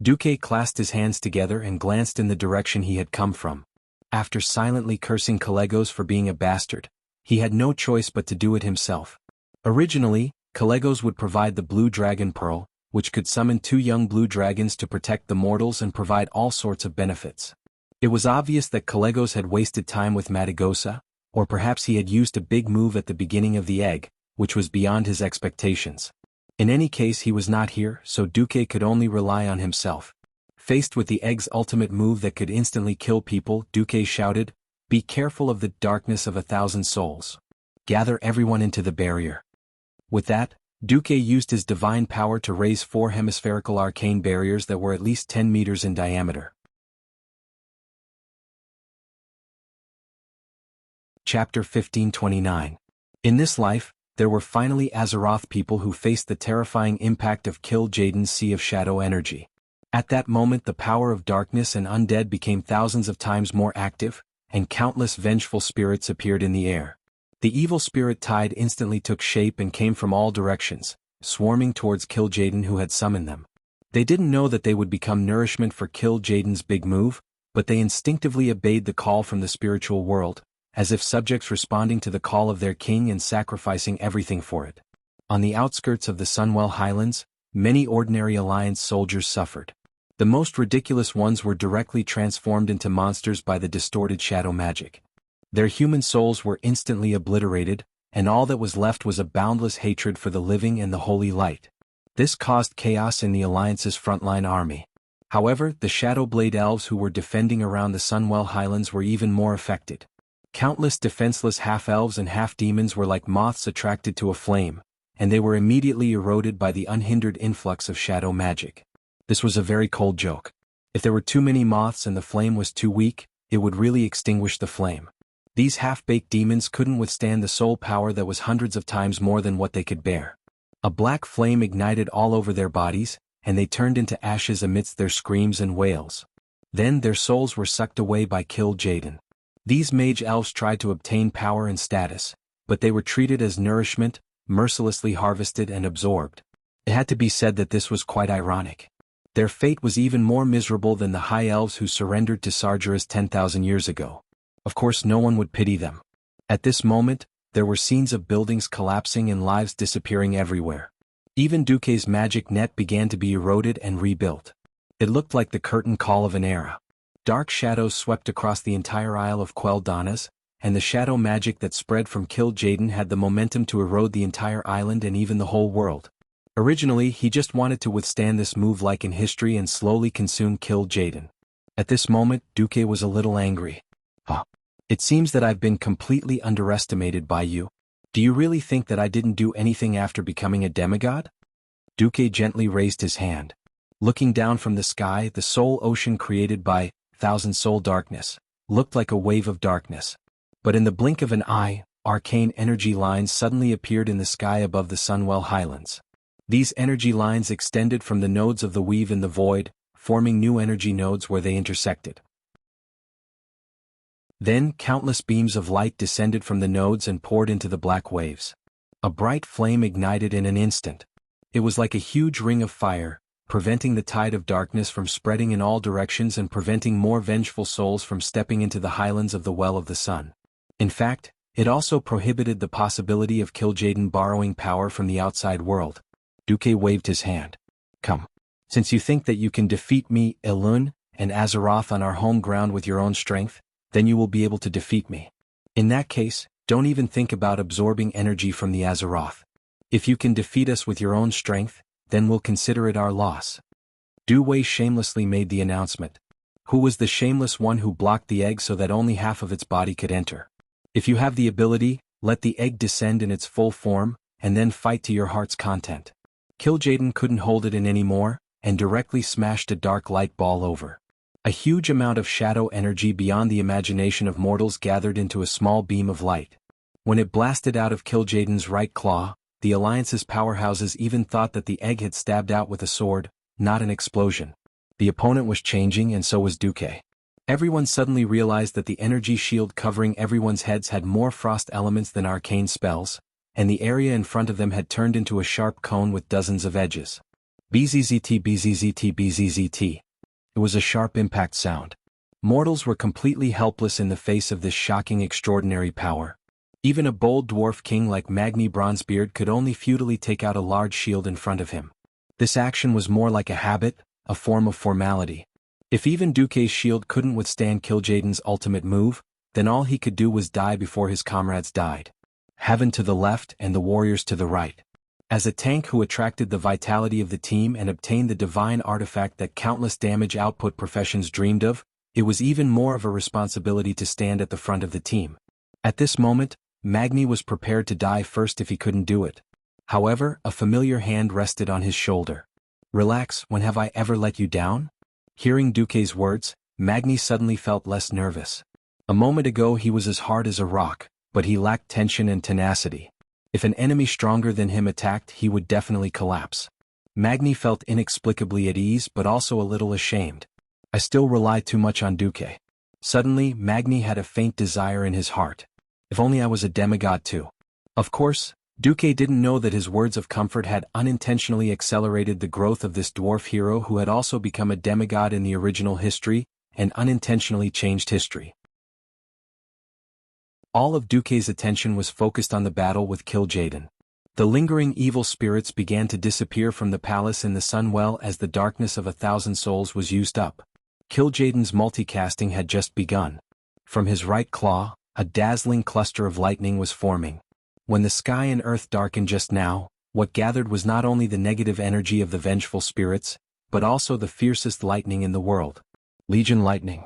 Duque clasped his hands together and glanced in the direction he had come from. After silently cursing Kalegos for being a bastard, he had no choice but to do it himself. Originally, Kalegos would provide the blue dragon pearl, which could summon 2 young blue dragons to protect the mortals and provide all sorts of benefits. It was obvious that Kalegos had wasted time with Matagosa, or perhaps he had used a big move at the beginning of the egg, which was beyond his expectations. In any case, he was not here, so Duque could only rely on himself. Faced with the egg's ultimate move that could instantly kill people, Duque shouted, "Be careful of the darkness of 1,000 souls. Gather everyone into the barrier." With that, Duque used his divine power to raise 4 hemispherical arcane barriers that were at least 10 meters in diameter. Chapter 1529. In this life, there were finally Azeroth people who faced the terrifying impact of Kill Jaden's sea of shadow energy. At that moment, the power of darkness and undead became thousands of times more active, and countless vengeful spirits appeared in the air. The evil spirit tide instantly took shape and came from all directions, swarming towards Kill Jaden who had summoned them. They didn't know that they would become nourishment for Kill Jaden's big move, but they instinctively obeyed the call from the spiritual world, as if subjects responding to the call of their king and sacrificing everything for it. On the outskirts of the Sunwell Highlands, many ordinary Alliance soldiers suffered. The most ridiculous ones were directly transformed into monsters by the distorted shadow magic. Their human souls were instantly obliterated, and all that was left was a boundless hatred for the living and the holy light. This caused chaos in the Alliance's frontline army. However, the Shadowblade elves who were defending around the Sunwell Highlands were even more affected. Countless defenseless half-elves and half-demons were like moths attracted to a flame, and they were immediately eroded by the unhindered influx of shadow magic. This was a very cold joke. If there were too many moths and the flame was too weak, it would really extinguish the flame. These half-baked demons couldn't withstand the soul power that was hundreds of times more than what they could bear. A black flame ignited all over their bodies, and they turned into ashes amidst their screams and wails. Then their souls were sucked away by Kill Jaden. These mage elves tried to obtain power and status, but they were treated as nourishment, mercilessly harvested and absorbed. It had to be said that this was quite ironic. Their fate was even more miserable than the high elves who surrendered to Sargeras 10,000 years ago. Of course, no one would pity them. At this moment, there were scenes of buildings collapsing and lives disappearing everywhere. Even Duque's magic net began to be eroded and rebuilt. It looked like the curtain call of an era. Dark shadows swept across the entire Isle of Quel'Danas, and the shadow magic that spread from Kill Jaden had the momentum to erode the entire island and even the whole world. Originally, he just wanted to withstand this move like in history and slowly consume Kill Jaden. At this moment, Duque was a little angry. It seems that I've been completely underestimated by you. Do you really think that I didn't do anything after becoming a demigod? Duque gently raised his hand. Looking down from the sky, the soul ocean created by Thousand Soul Darkness looked like a wave of darkness. But in the blink of an eye, arcane energy lines suddenly appeared in the sky above the Sunwell Highlands. These energy lines extended from the nodes of the weave in the void, forming new energy nodes where they intersected. Then countless beams of light descended from the nodes and poured into the black waves. A bright flame ignited in an instant. It was like a huge ring of fire, preventing the tide of darkness from spreading in all directions and preventing more vengeful souls from stepping into the highlands of the Well of the Sun. In fact, it also prohibited the possibility of Kill Jaden borrowing power from the outside world. Duque waved his hand. Come. Since you think that you can defeat me, Elun, and Azeroth on our home ground with your own strength, then you will be able to defeat me. In that case, don't even think about absorbing energy from the Azeroth. If you can defeat us with your own strength, then we'll consider it our loss. Duwei shamelessly made the announcement. Who was the shameless one who blocked the egg so that only half of its body could enter? If you have the ability, let the egg descend in its full form, and then fight to your heart's content. Kill Jaden couldn't hold it in anymore, and directly smashed a dark light ball over. A huge amount of shadow energy beyond the imagination of mortals gathered into a small beam of light. When it blasted out of Kill Jaden's right claw, the Alliance's powerhouses even thought that the egg had stabbed out with a sword, not an explosion. The opponent was changing and so was Duque. Everyone suddenly realized that the energy shield covering everyone's heads had more frost elements than arcane spells, and the area in front of them had turned into a sharp cone with dozens of edges. BZZT BZZT BZZT. It was a sharp impact sound. Mortals were completely helpless in the face of this shocking extraordinary power. Even a bold dwarf king like Magni Bronzebeard could only futilely take out a large shield in front of him. This action was more like a habit, a form of formality. If even Duque's shield couldn't withstand Killjaden's ultimate move, then all he could do was die before his comrades died. Heaven to the left and the warriors to the right. As a tank who attracted the vitality of the team and obtained the divine artifact that countless damage output professions dreamed of, it was even more of a responsibility to stand at the front of the team. At this moment, Magni was prepared to die first if he couldn't do it. However, a familiar hand rested on his shoulder. "Relax, when have I ever let you down?" Hearing Duque's words, Magni suddenly felt less nervous. A moment ago he was as hard as a rock, but he lacked tension and tenacity. If an enemy stronger than him attacked, he would definitely collapse. Magni felt inexplicably at ease but also a little ashamed. I still rely too much on Duque. Suddenly, Magni had a faint desire in his heart. If only I was a demigod too. Of course, Duque didn't know that his words of comfort had unintentionally accelerated the growth of this dwarf hero who had also become a demigod in the original history, and unintentionally changed history. All of Duque's attention was focused on the battle with Killjaden. The lingering evil spirits began to disappear from the palace in the Sunwell as the darkness of 1,000 souls was used up. Killjaden's multicasting had just begun. From his right claw, a dazzling cluster of lightning was forming. When the sky and earth darkened just now, what gathered was not only the negative energy of the vengeful spirits, but also the fiercest lightning in the world. Legion lightning.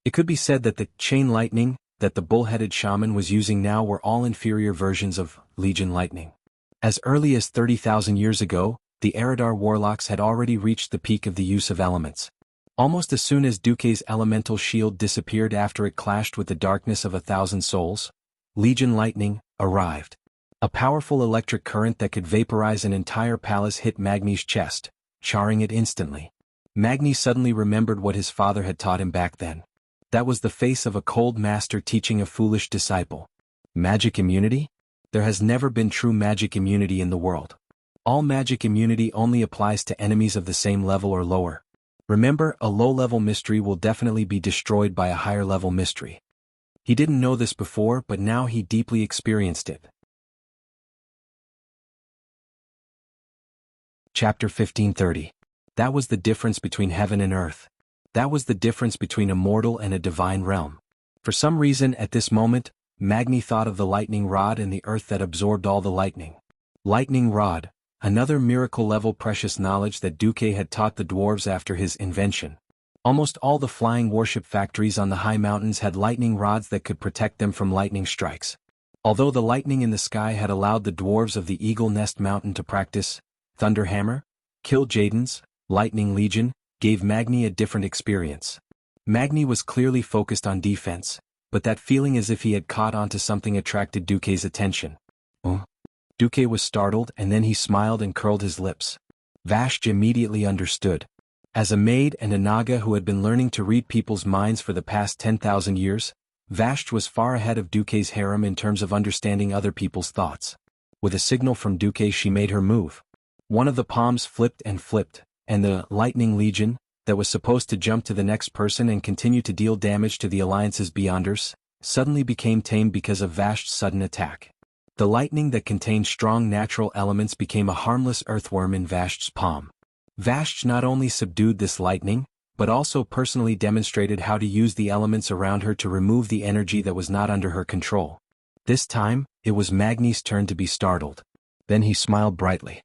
It could be said that the chain lightning that the bull-headed shaman was using now were all inferior versions of Legion lightning. As early as 30,000 years ago, the Eridar warlocks had already reached the peak of the use of elements. Almost as soon as Duque's elemental shield disappeared after it clashed with the darkness of 1,000 souls, Legion lightning arrived. A powerful electric current that could vaporize an entire palace hit Magni's chest, charring it instantly. Magni suddenly remembered what his father had taught him back then. That was the face of a cold master teaching a foolish disciple. Magic immunity? There has never been true magic immunity in the world. All magic immunity only applies to enemies of the same level or lower. Remember, a low-level mystery will definitely be destroyed by a higher-level mystery. He didn't know this before, but now he deeply experienced it. Chapter 1530. That was the difference between heaven and earth. That was the difference between a mortal and a divine realm. For some reason, at this moment, Magni thought of the lightning rod and the earth that absorbed all the lightning. Lightning rod, another miracle-level precious knowledge that Duque had taught the dwarves after his invention. Almost all the flying warship factories on the high mountains had lightning rods that could protect them from lightning strikes. Although the lightning in the sky had allowed the dwarves of the Eagle Nest Mountain to practice Thunderhammer, Killjaden's Lightning Legion gave Magni a different experience. Magni was clearly focused on defense, but that feeling as if he had caught onto something attracted Duque's attention. Duque was startled, and then he smiled and curled his lips. Vashj immediately understood. As a maid and a Naga who had been learning to read people's minds for the past 10,000 years, Vashj was far ahead of Duque's harem in terms of understanding other people's thoughts. With a signal from Duque, she made her move. One of the palms flipped, and the Lightning Legion, that was supposed to jump to the next person and continue to deal damage to the Alliance's Beyonders, suddenly became tame because of Vashj's sudden attack. The lightning that contained strong natural elements became a harmless earthworm in Vashj's palm. Vashj not only subdued this lightning, but also personally demonstrated how to use the elements around her to remove the energy that was not under her control. This time, it was Magni's turn to be startled. Then he smiled brightly.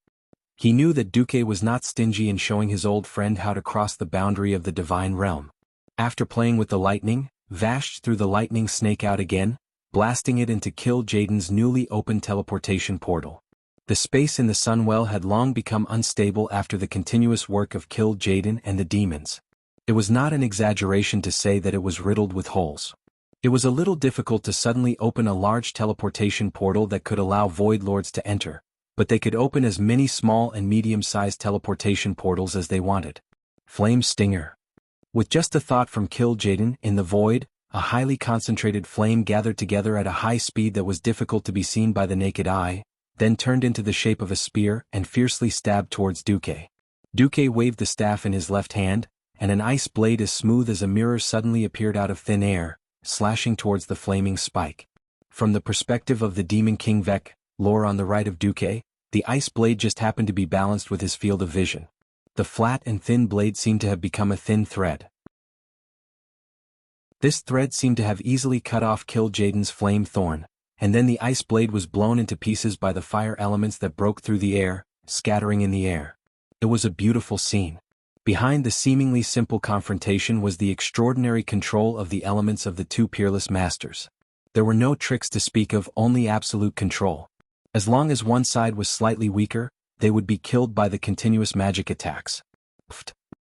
He knew that Duque was not stingy in showing his old friend how to cross the boundary of the divine realm. After playing with the lightning, Vashj threw the lightning snake out again, blasting it into Killjaden's newly opened teleportation portal. The space in the Sunwell had long become unstable after the continuous work of Killjaden and the demons. It was not an exaggeration to say that it was riddled with holes. It was a little difficult to suddenly open a large teleportation portal that could allow Void Lords to enter, but they could open as many small and medium-sized teleportation portals as they wanted. Flame Stinger. With just a thought from Kil'jaeden, in the void, a highly concentrated flame gathered together at a high speed that was difficult to be seen by the naked eye, then turned into the shape of a spear and fiercely stabbed towards Duque. Duque waved the staff in his left hand, and an ice blade as smooth as a mirror suddenly appeared out of thin air, slashing towards the flaming spike. From the perspective of the Demon King Vec, Lore on the right of Duque, the ice blade just happened to be balanced with his field of vision. The flat and thin blade seemed to have become a thin thread. This thread seemed to have easily cut off Kil'jaeden's flame thorn, and then the ice blade was blown into pieces by the fire elements that broke through the air, scattering in the air. It was a beautiful scene. Behind the seemingly simple confrontation was the extraordinary control of the elements of the two peerless masters. There were no tricks to speak of, only absolute control. As long as one side was slightly weaker, they would be killed by the continuous magic attacks. Pfft.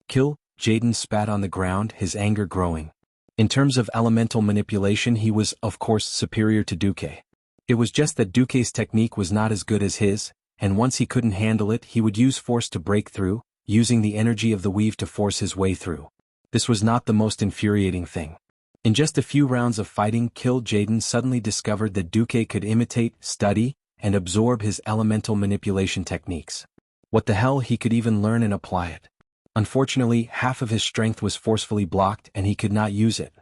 Kil'jaeden spat on the ground, his anger growing. In terms of elemental manipulation, he was, of course, superior to Duque. It was just that Duque's technique was not as good as his, and once he couldn't handle it, he would use force to break through, using the energy of the weave to force his way through. This was not the most infuriating thing. In just a few rounds of fighting, Kil'jaeden suddenly discovered that Duque could imitate, study, and absorb his elemental manipulation techniques. What the hell, he could even learn and apply it. Unfortunately, half of his strength was forcefully blocked and he could not use it.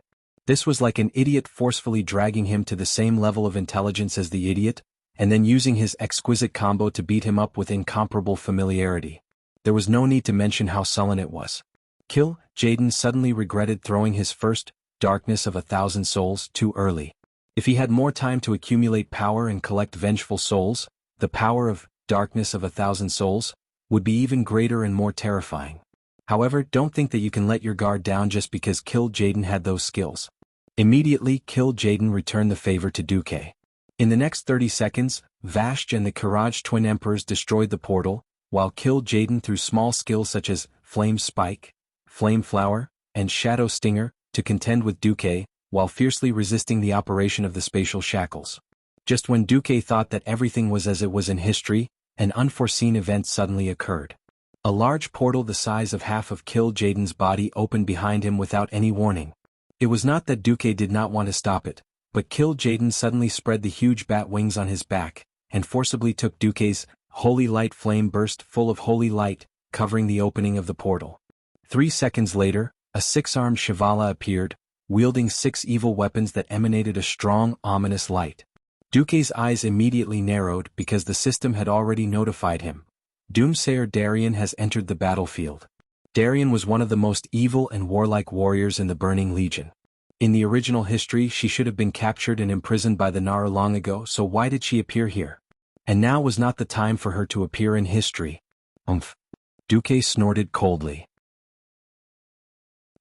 This was like an idiot forcefully dragging him to the same level of intelligence as the idiot, and then using his exquisite combo to beat him up with incomparable familiarity. There was no need to mention how sullen it was. Kil'jaeden suddenly regretted throwing his first Darkness of 1,000 Souls too early. If he had more time to accumulate power and collect vengeful souls, the power of Darkness of 1,000 Souls would be even greater and more terrifying. However, don't think that you can let your guard down just because Kil'jaeden had those skills. Immediately, Kil'jaeden returned the favor to Duque. In the next 30 seconds, Vashj and the Karaj twin emperors destroyed the portal, while Kil'jaeden threw small skills such as Flame Spike, Flame Flower, and Shadow Stinger to contend with Duque, while fiercely resisting the operation of the spatial shackles. Just when Duque thought that everything was as it was in history, an unforeseen event suddenly occurred. A large portal the size of half of Kil'jaeden's body opened behind him without any warning. It was not that Duque did not want to stop it, but Kil'jaeden suddenly spread the huge bat wings on his back, and forcibly took Duque's holy light flame burst full of holy light, covering the opening of the portal. 3 seconds later, a 6-armed Shivala appeared, wielding 6 evil weapons that emanated a strong, ominous light. Duque's eyes immediately narrowed because the system had already notified him. Doomsayer Darien has entered the battlefield. Darien was one of the most evil and warlike warriors in the Burning Legion. In the original history, she should have been captured and imprisoned by the Nara long ago, so why did she appear here? And now was not the time for her to appear in history. Duque snorted coldly.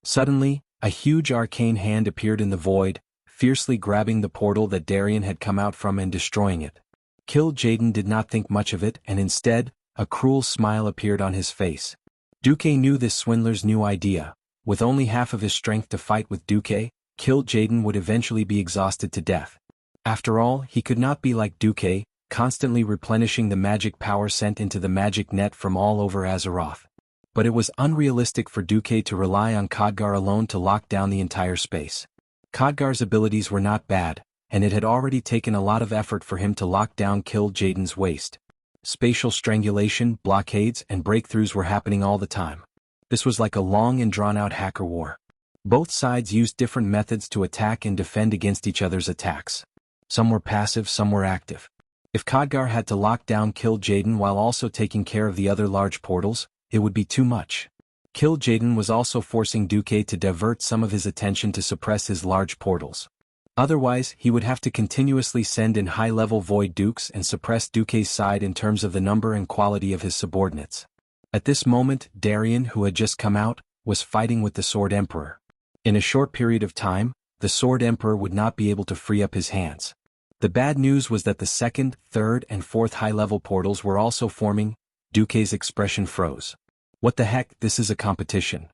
Suddenly, a huge arcane hand appeared in the void, fiercely grabbing the portal that Darien had come out from and destroying it. Kil'jaeden did not think much of it, and instead, a cruel smile appeared on his face. Duque knew this swindler's new idea. With only half of his strength to fight with Duque, Kil'jaeden would eventually be exhausted to death. After all, he could not be like Duque, constantly replenishing the magic power sent into the magic net from all over Azeroth. But it was unrealistic for Duque to rely on Khadgar alone to lock down the entire space. Khadgar's abilities were not bad, and it had already taken a lot of effort for him to lock down Kil'jaeden's waist. Spatial strangulation, blockades, and breakthroughs were happening all the time. This was like a long and drawn-out hacker war. Both sides used different methods to attack and defend against each other's attacks. Some were passive, some were active. If Khadgar had to lock down Kil'jaeden while also taking care of the other large portals, it would be too much. Kil'jaeden was also forcing Duque to divert some of his attention to suppress his large portals. Otherwise, he would have to continuously send in high-level Void Dukes and suppress Duque's side in terms of the number and quality of his subordinates. At this moment, Darien, who had just come out, was fighting with the Sword Emperor. In a short period of time, the Sword Emperor would not be able to free up his hands. The bad news was that the 2nd, 3rd, and 4th high-level portals were also forming. Duque's expression froze. What the heck, this is a competition.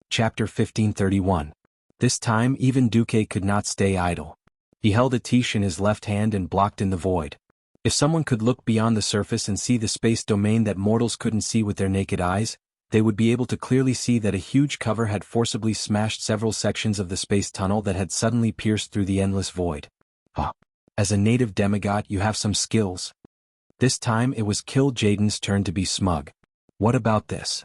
Chapter 1531. This time even Duque could not stay idle. He held a tish in his left hand and blocked in the void. If someone could look beyond the surface and see the space domain that mortals couldn't see with their naked eyes, they would be able to clearly see that a huge cover had forcibly smashed several sections of the space tunnel that had suddenly pierced through the endless void. As a native demigod, you have some skills. This time it was Kil'jaeden's turn to be smug. What about this?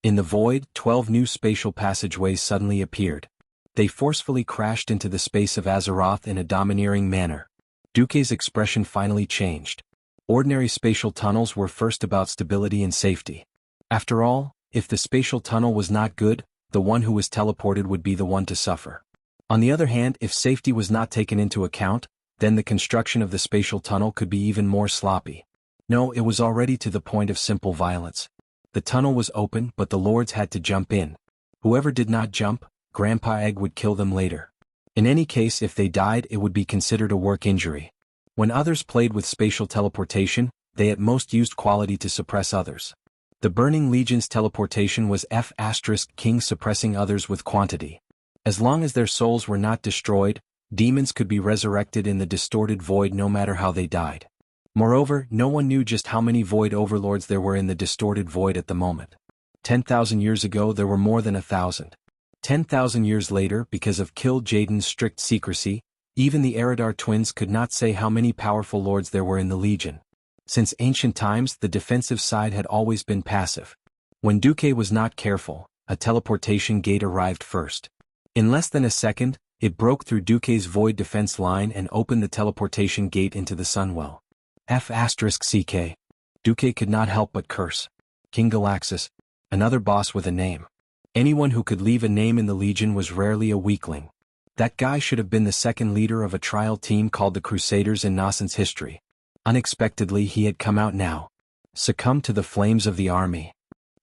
In the void, 12 new spatial passageways suddenly appeared. They forcefully crashed into the space of Azeroth in a domineering manner. Duke's expression finally changed. Ordinary spatial tunnels were first about stability and safety. After all, if the spatial tunnel was not good, the one who was teleported would be the one to suffer. On the other hand, if safety was not taken into account, then the construction of the spatial tunnel could be even more sloppy. No, it was already to the point of simple violence. The tunnel was open, but the lords had to jump in. Whoever did not jump, Grandpa Egg would kill them later. In any case, if they died, it would be considered a work injury. When others played with spatial teleportation, they at most used quality to suppress others. The Burning Legion's teleportation was F*King suppressing others with quantity. As long as their souls were not destroyed, demons could be resurrected in the distorted void no matter how they died. Moreover, no one knew just how many void overlords there were in the distorted void at the moment. 10,000 years ago there were more than 1,000. 10,000 years later, because of Kil'jaeden's strict secrecy, even the Eridar twins could not say how many powerful lords there were in the Legion. Since ancient times, the defensive side had always been passive. When Duke was not careful, a teleportation gate arrived first. In less than a second, it broke through Duke's void defense line and opened the teleportation gate into the Sunwell. F***ck. Duke could not help but curse. King Galaxus, another boss with a name. Anyone who could leave a name in the Legion was rarely a weakling. That guy should have been the second leader of a trial team called the Crusaders in Nascent's history. Unexpectedly he had come out now. Succumb to the flames of the army.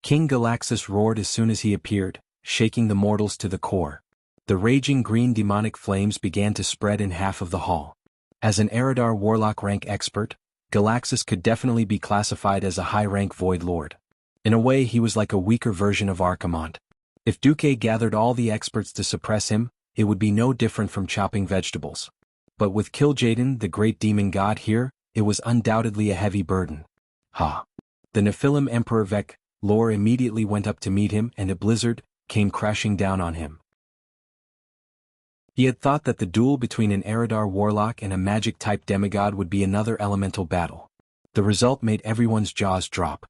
King Galaxus roared as soon as he appeared, shaking the mortals to the core. The raging green demonic flames began to spread in half of the hall. As an Eridar warlock rank expert, Galaxus could definitely be classified as a high-rank Void Lord. In a way he was like a weaker version of Archimonde. If Duke gathered all the experts to suppress him, it would be no different from chopping vegetables. But with Kil'jaeden, the great demon god here, it was undoubtedly a heavy burden. The Nephilim Emperor Vek, Lore immediately went up to meet him and a blizzard came crashing down on him. He had thought that the duel between an Eridar warlock and a magic-type demigod would be another elemental battle. The result made everyone's jaws drop.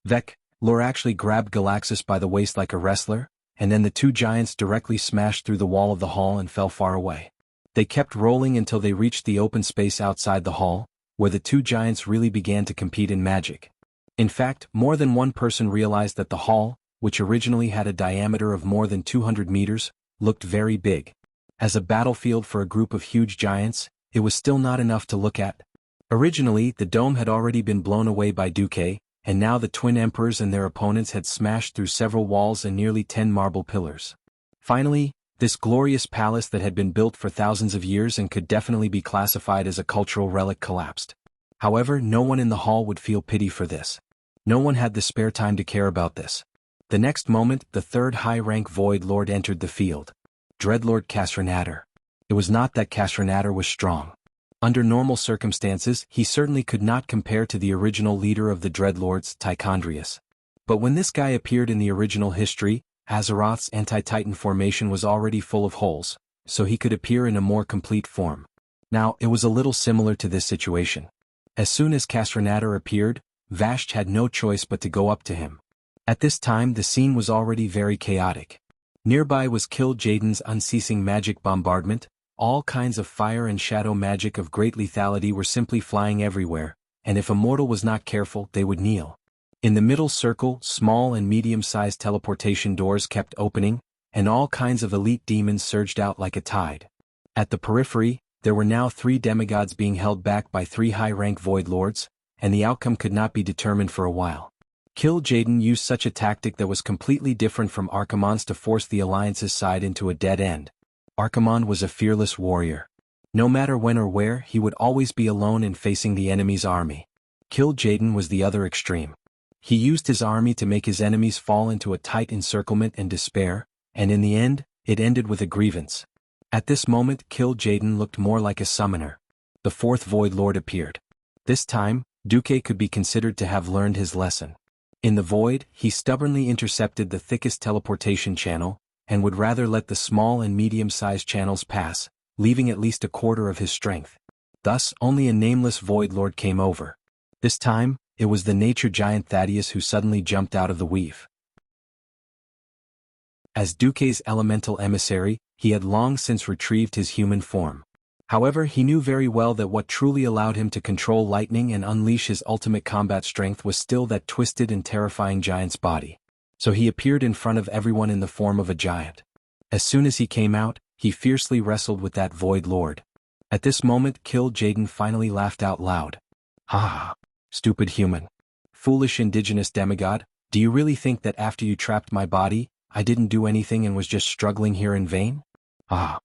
Vek, Lore actually grabbed Galaxus by the waist like a wrestler, and then the two giants directly smashed through the wall of the hall and fell far away. They kept rolling until they reached the open space outside the hall, where the two giants really began to compete in magic. In fact, more than one person realized that the hall, which originally had a diameter of more than 200 meters, looked very big. As a battlefield for a group of huge giants, it was still not enough to look at. Originally, the dome had already been blown away by Duke, and now the twin emperors and their opponents had smashed through several walls and nearly 10 marble pillars. Finally, this glorious palace that had been built for thousands of years and could definitely be classified as a cultural relic collapsed. However, no one in the hall would feel pity for this. No one had the spare time to care about this. The next moment, the third high-rank Void Lord entered the field. Dreadlord Castronator. It was not that Castronator was strong. Under normal circumstances, he certainly could not compare to the original leader of the Dreadlords, Tichondrius. But when this guy appeared in the original history, Azeroth's anti-Titan formation was already full of holes, so he could appear in a more complete form. Now, it was a little similar to this situation. As soon as Castronator appeared, Vashj had no choice but to go up to him. At this time the scene was already very chaotic. Nearby was Kil'jaeden's unceasing magic bombardment. All kinds of fire and shadow magic of great lethality were simply flying everywhere, and if a mortal was not careful, they would kneel. In the middle circle, small and medium-sized teleportation doors kept opening, and all kinds of elite demons surged out like a tide. At the periphery, there were now 3 demigods being held back by 3 high-rank Void Lords, and the outcome could not be determined for a while. Kil'jaeden used such a tactic that was completely different from Archimonde's to force the Alliance's side into a dead end. Archimonde was a fearless warrior. No matter when or where, he would always be alone in facing the enemy's army. Kil'jaeden was the other extreme. He used his army to make his enemies fall into a tight encirclement and despair, and in the end, it ended with a grievance. At this moment, Kill Jaden looked more like a summoner. The fourth Void Lord appeared. This time, Duque could be considered to have learned his lesson. In the void, he stubbornly intercepted the thickest teleportation channel, and would rather let the small and medium-sized channels pass, leaving at least a quarter of his strength. Thus, only a nameless Void Lord came over. This time, it was the nature giant Thaddeus who suddenly jumped out of the weave. As Duque's elemental emissary, he had long since retrieved his human form. However, he knew very well that what truly allowed him to control lightning and unleash his ultimate combat strength was still that twisted and terrifying giant's body. So he appeared in front of everyone in the form of a giant. As soon as he came out, he fiercely wrestled with that Void Lord. At this moment, Kill Jaden finally laughed out loud. "Ha! Stupid human. Foolish indigenous demigod, do you really think that after you trapped my body, I didn't do anything and was just struggling here in vain? Ah!"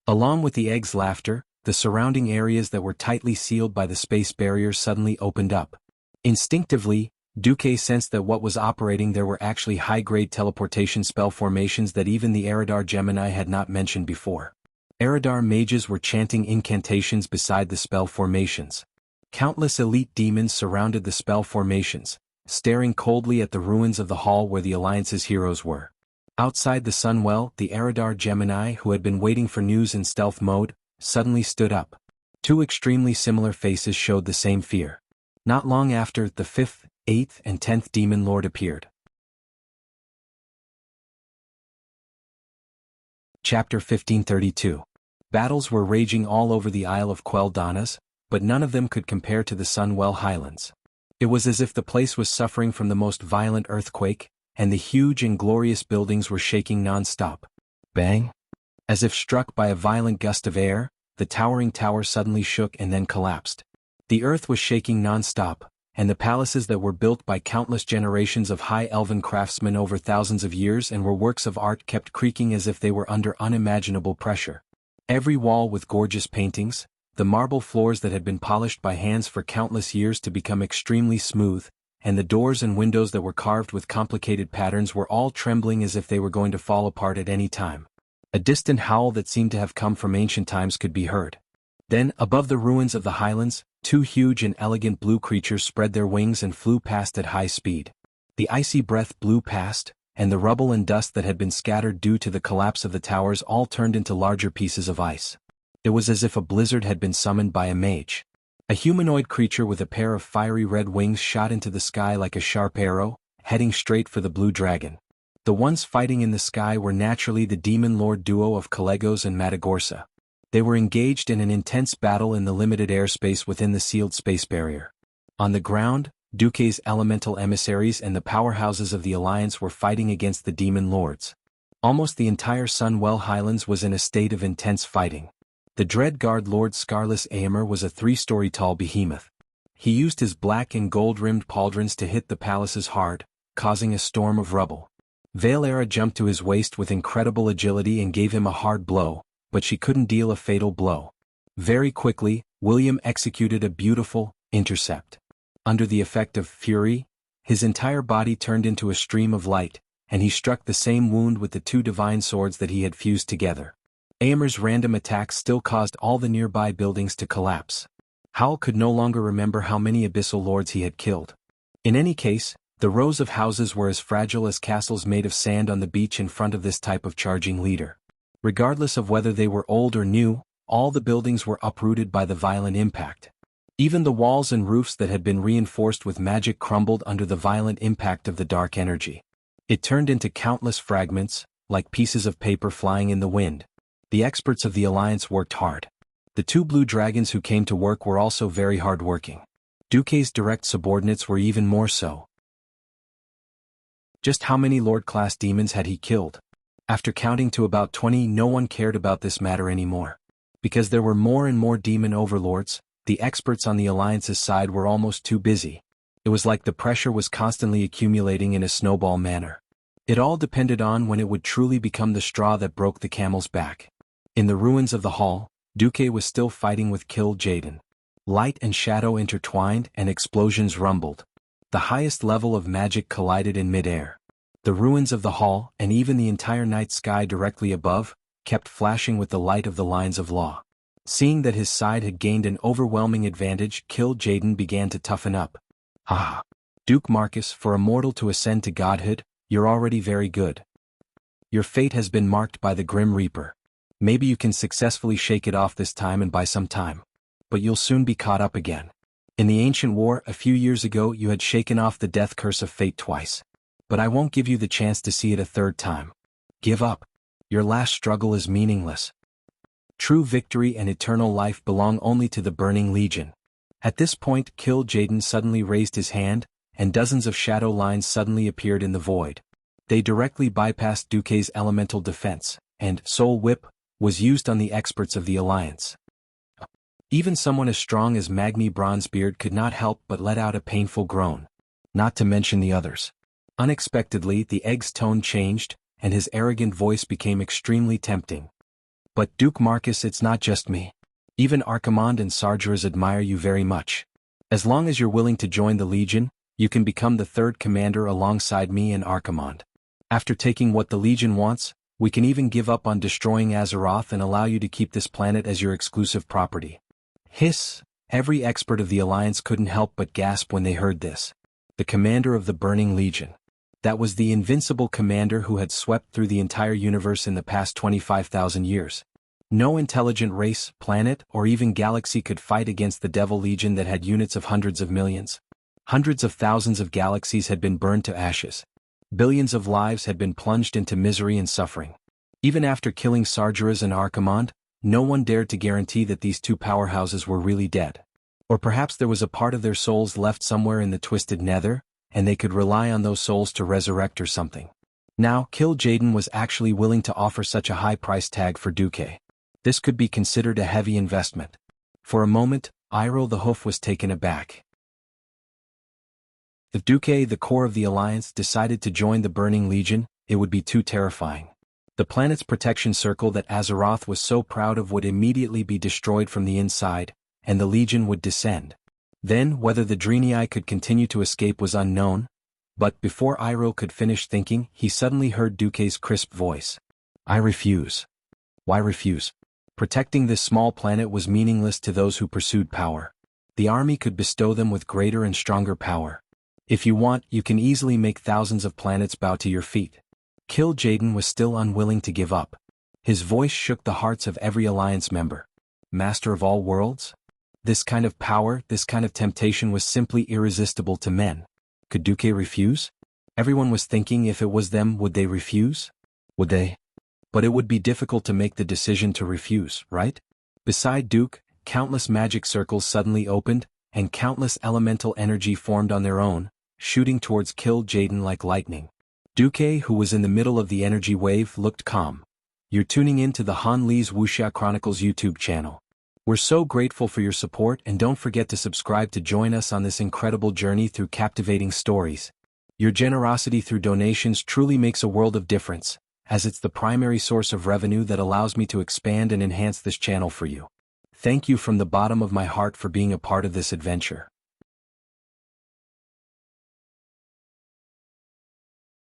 Along with the egg's laughter, the surrounding areas that were tightly sealed by the space barriers suddenly opened up. Instinctively, Duque sensed that what was operating there were actually high-grade teleportation spell formations that even the Eridar Gemini had not mentioned before. Eridar mages were chanting incantations beside the spell formations. Countless elite demons surrounded the spell formations, staring coldly at the ruins of the hall where the Alliance's heroes were. Outside the Sunwell, the Eridar Gemini, who had been waiting for news in stealth mode, suddenly stood up. Two extremely similar faces showed the same fear. Not long after, the 5th, 8th, and 10th Demon Lord appeared. Chapter 1532. Battles were raging all over the Isle of Quel'Danas, but none of them could compare to the Sunwell Highlands. It was as if the place was suffering from the most violent earthquake, and the huge and glorious buildings were shaking non-stop. Bang! As if struck by a violent gust of air, the towering tower suddenly shook and then collapsed. The earth was shaking non-stop, and the palaces that were built by countless generations of high elven craftsmen over thousands of years and were works of art kept creaking as if they were under unimaginable pressure. Every wall with gorgeous paintings, the marble floors that had been polished by hands for countless years to become extremely smooth, and the doors and windows that were carved with complicated patterns were all trembling as if they were going to fall apart at any time. A distant howl that seemed to have come from ancient times could be heard. Then, above the ruins of the highlands, two huge and elegant blue creatures spread their wings and flew past at high speed. The icy breath blew past, and the rubble and dust that had been scattered due to the collapse of the towers all turned into larger pieces of ice. It was as if a blizzard had been summoned by a mage. A humanoid creature with a pair of fiery red wings shot into the sky like a sharp arrow, heading straight for the blue dragon. The ones fighting in the sky were naturally the Demon Lord duo of Calegos and Matagorsa. They were engaged in an intense battle in the limited airspace within the sealed space barrier. On the ground, Duque's elemental emissaries and the powerhouses of the Alliance were fighting against the Demon Lords. Almost the entire Sunwell Highlands was in a state of intense fighting. The dread guard Lord Scarless Aemir was a 3-story tall behemoth. He used his black and gold-rimmed pauldrons to hit the palaces hard, causing a storm of rubble. Valera jumped to his waist with incredible agility and gave him a hard blow, but she couldn't deal a fatal blow. Very quickly, William executed a beautiful intercept. Under the effect of fury, his entire body turned into a stream of light, and he struck the same wound with the two divine swords that he had fused together. Aemir's random attacks still caused all the nearby buildings to collapse. Howl could no longer remember how many abyssal lords he had killed. In any case, the rows of houses were as fragile as castles made of sand on the beach in front of this type of charging leader. Regardless of whether they were old or new, all the buildings were uprooted by the violent impact. Even the walls and roofs that had been reinforced with magic crumbled under the violent impact of the dark energy. It turned into countless fragments, like pieces of paper flying in the wind. The experts of the Alliance worked hard. The two blue dragons who came to work were also very hard-working. Duque's direct subordinates were even more so. Just how many Lord-class demons had he killed? After counting to about 20, no one cared about this matter anymore. Because there were more and more demon overlords, the experts on the Alliance's side were almost too busy. It was like the pressure was constantly accumulating in a snowball manner. It all depended on when it would truly become the straw that broke the camel's back. In the ruins of the hall, Duque was still fighting with Kill Jaden. Light and shadow intertwined and explosions rumbled. The highest level of magic collided in midair. The ruins of the hall, and even the entire night sky directly above, kept flashing with the light of the lines of law. Seeing that his side had gained an overwhelming advantage, Kil'jaeden began to toughen up. "Ah, Duke Marcus, for a mortal to ascend to godhood, you're already very good. Your fate has been marked by the Grim Reaper. Maybe you can successfully shake it off this time and buy some time. But you'll soon be caught up again. In the ancient war, a few years ago, you had shaken off the death curse of fate twice. But I won't give you the chance to see it a third time. Give up. Your last struggle is meaningless. True victory and eternal life belong only to the Burning Legion." At this point, Kil'jaeden suddenly raised his hand, and dozens of shadow lines suddenly appeared in the void. They directly bypassed Duke's elemental defense, and Soul Whip was used on the experts of the Alliance. Even someone as strong as Magni Bronzebeard could not help but let out a painful groan. Not to mention the others. Unexpectedly, the egg's tone changed, and his arrogant voice became extremely tempting. "But Duke Marcus, it's not just me. Even Archimonde and Sargeras admire you very much. As long as you're willing to join the Legion, you can become the third commander alongside me and Archimonde. After taking what the Legion wants, we can even give up on destroying Azeroth and allow you to keep this planet as your exclusive property." Hiss! Every expert of the Alliance couldn't help but gasp when they heard this. The commander of the Burning Legion. That was the invincible commander who had swept through the entire universe in the past 25,000 years. No intelligent race, planet, or even galaxy could fight against the Devil Legion that had units of hundreds of millions. Hundreds of thousands of galaxies had been burned to ashes. Billions of lives had been plunged into misery and suffering. Even after killing Sargeras and Archimonde, no one dared to guarantee that these two powerhouses were really dead. Or perhaps there was a part of their souls left somewhere in the twisted nether, and they could rely on those souls to resurrect or something. Now, Kil'jaeden was actually willing to offer such a high price tag for Duke. This could be considered a heavy investment. For a moment, Iroh the Hoof was taken aback. If Duke, the core of the Alliance, decided to join the Burning Legion, it would be too terrifying. The planet's protection circle that Azeroth was so proud of would immediately be destroyed from the inside, and the Legion would descend. Then, whether the Draenei could continue to escape was unknown, but before Iroh could finish thinking, he suddenly heard Duke's crisp voice. "I refuse." Why refuse? Protecting this small planet was meaningless to those who pursued power. The army could bestow them with greater and stronger power. If you want, you can easily make thousands of planets bow to your feet. Kil'jaeden was still unwilling to give up. His voice shook the hearts of every Alliance member. Master of all worlds? This kind of power, this kind of temptation was simply irresistible to men. Could Duke refuse? Everyone was thinking, if it was them, would they refuse? Would they? But it would be difficult to make the decision to refuse, right? Beside Duke, countless magic circles suddenly opened, and countless elemental energy formed on their own, shooting towards Kil'jaeden like lightning. Duke, who was in the middle of the energy wave, looked calm. "You're tuning in to the Han Lee's Wuxia Chronicles YouTube channel. We're so grateful for your support, and don't forget to subscribe to join us on this incredible journey through captivating stories. Your generosity through donations truly makes a world of difference, as it's the primary source of revenue that allows me to expand and enhance this channel for you. Thank you from the bottom of my heart for being a part of this adventure."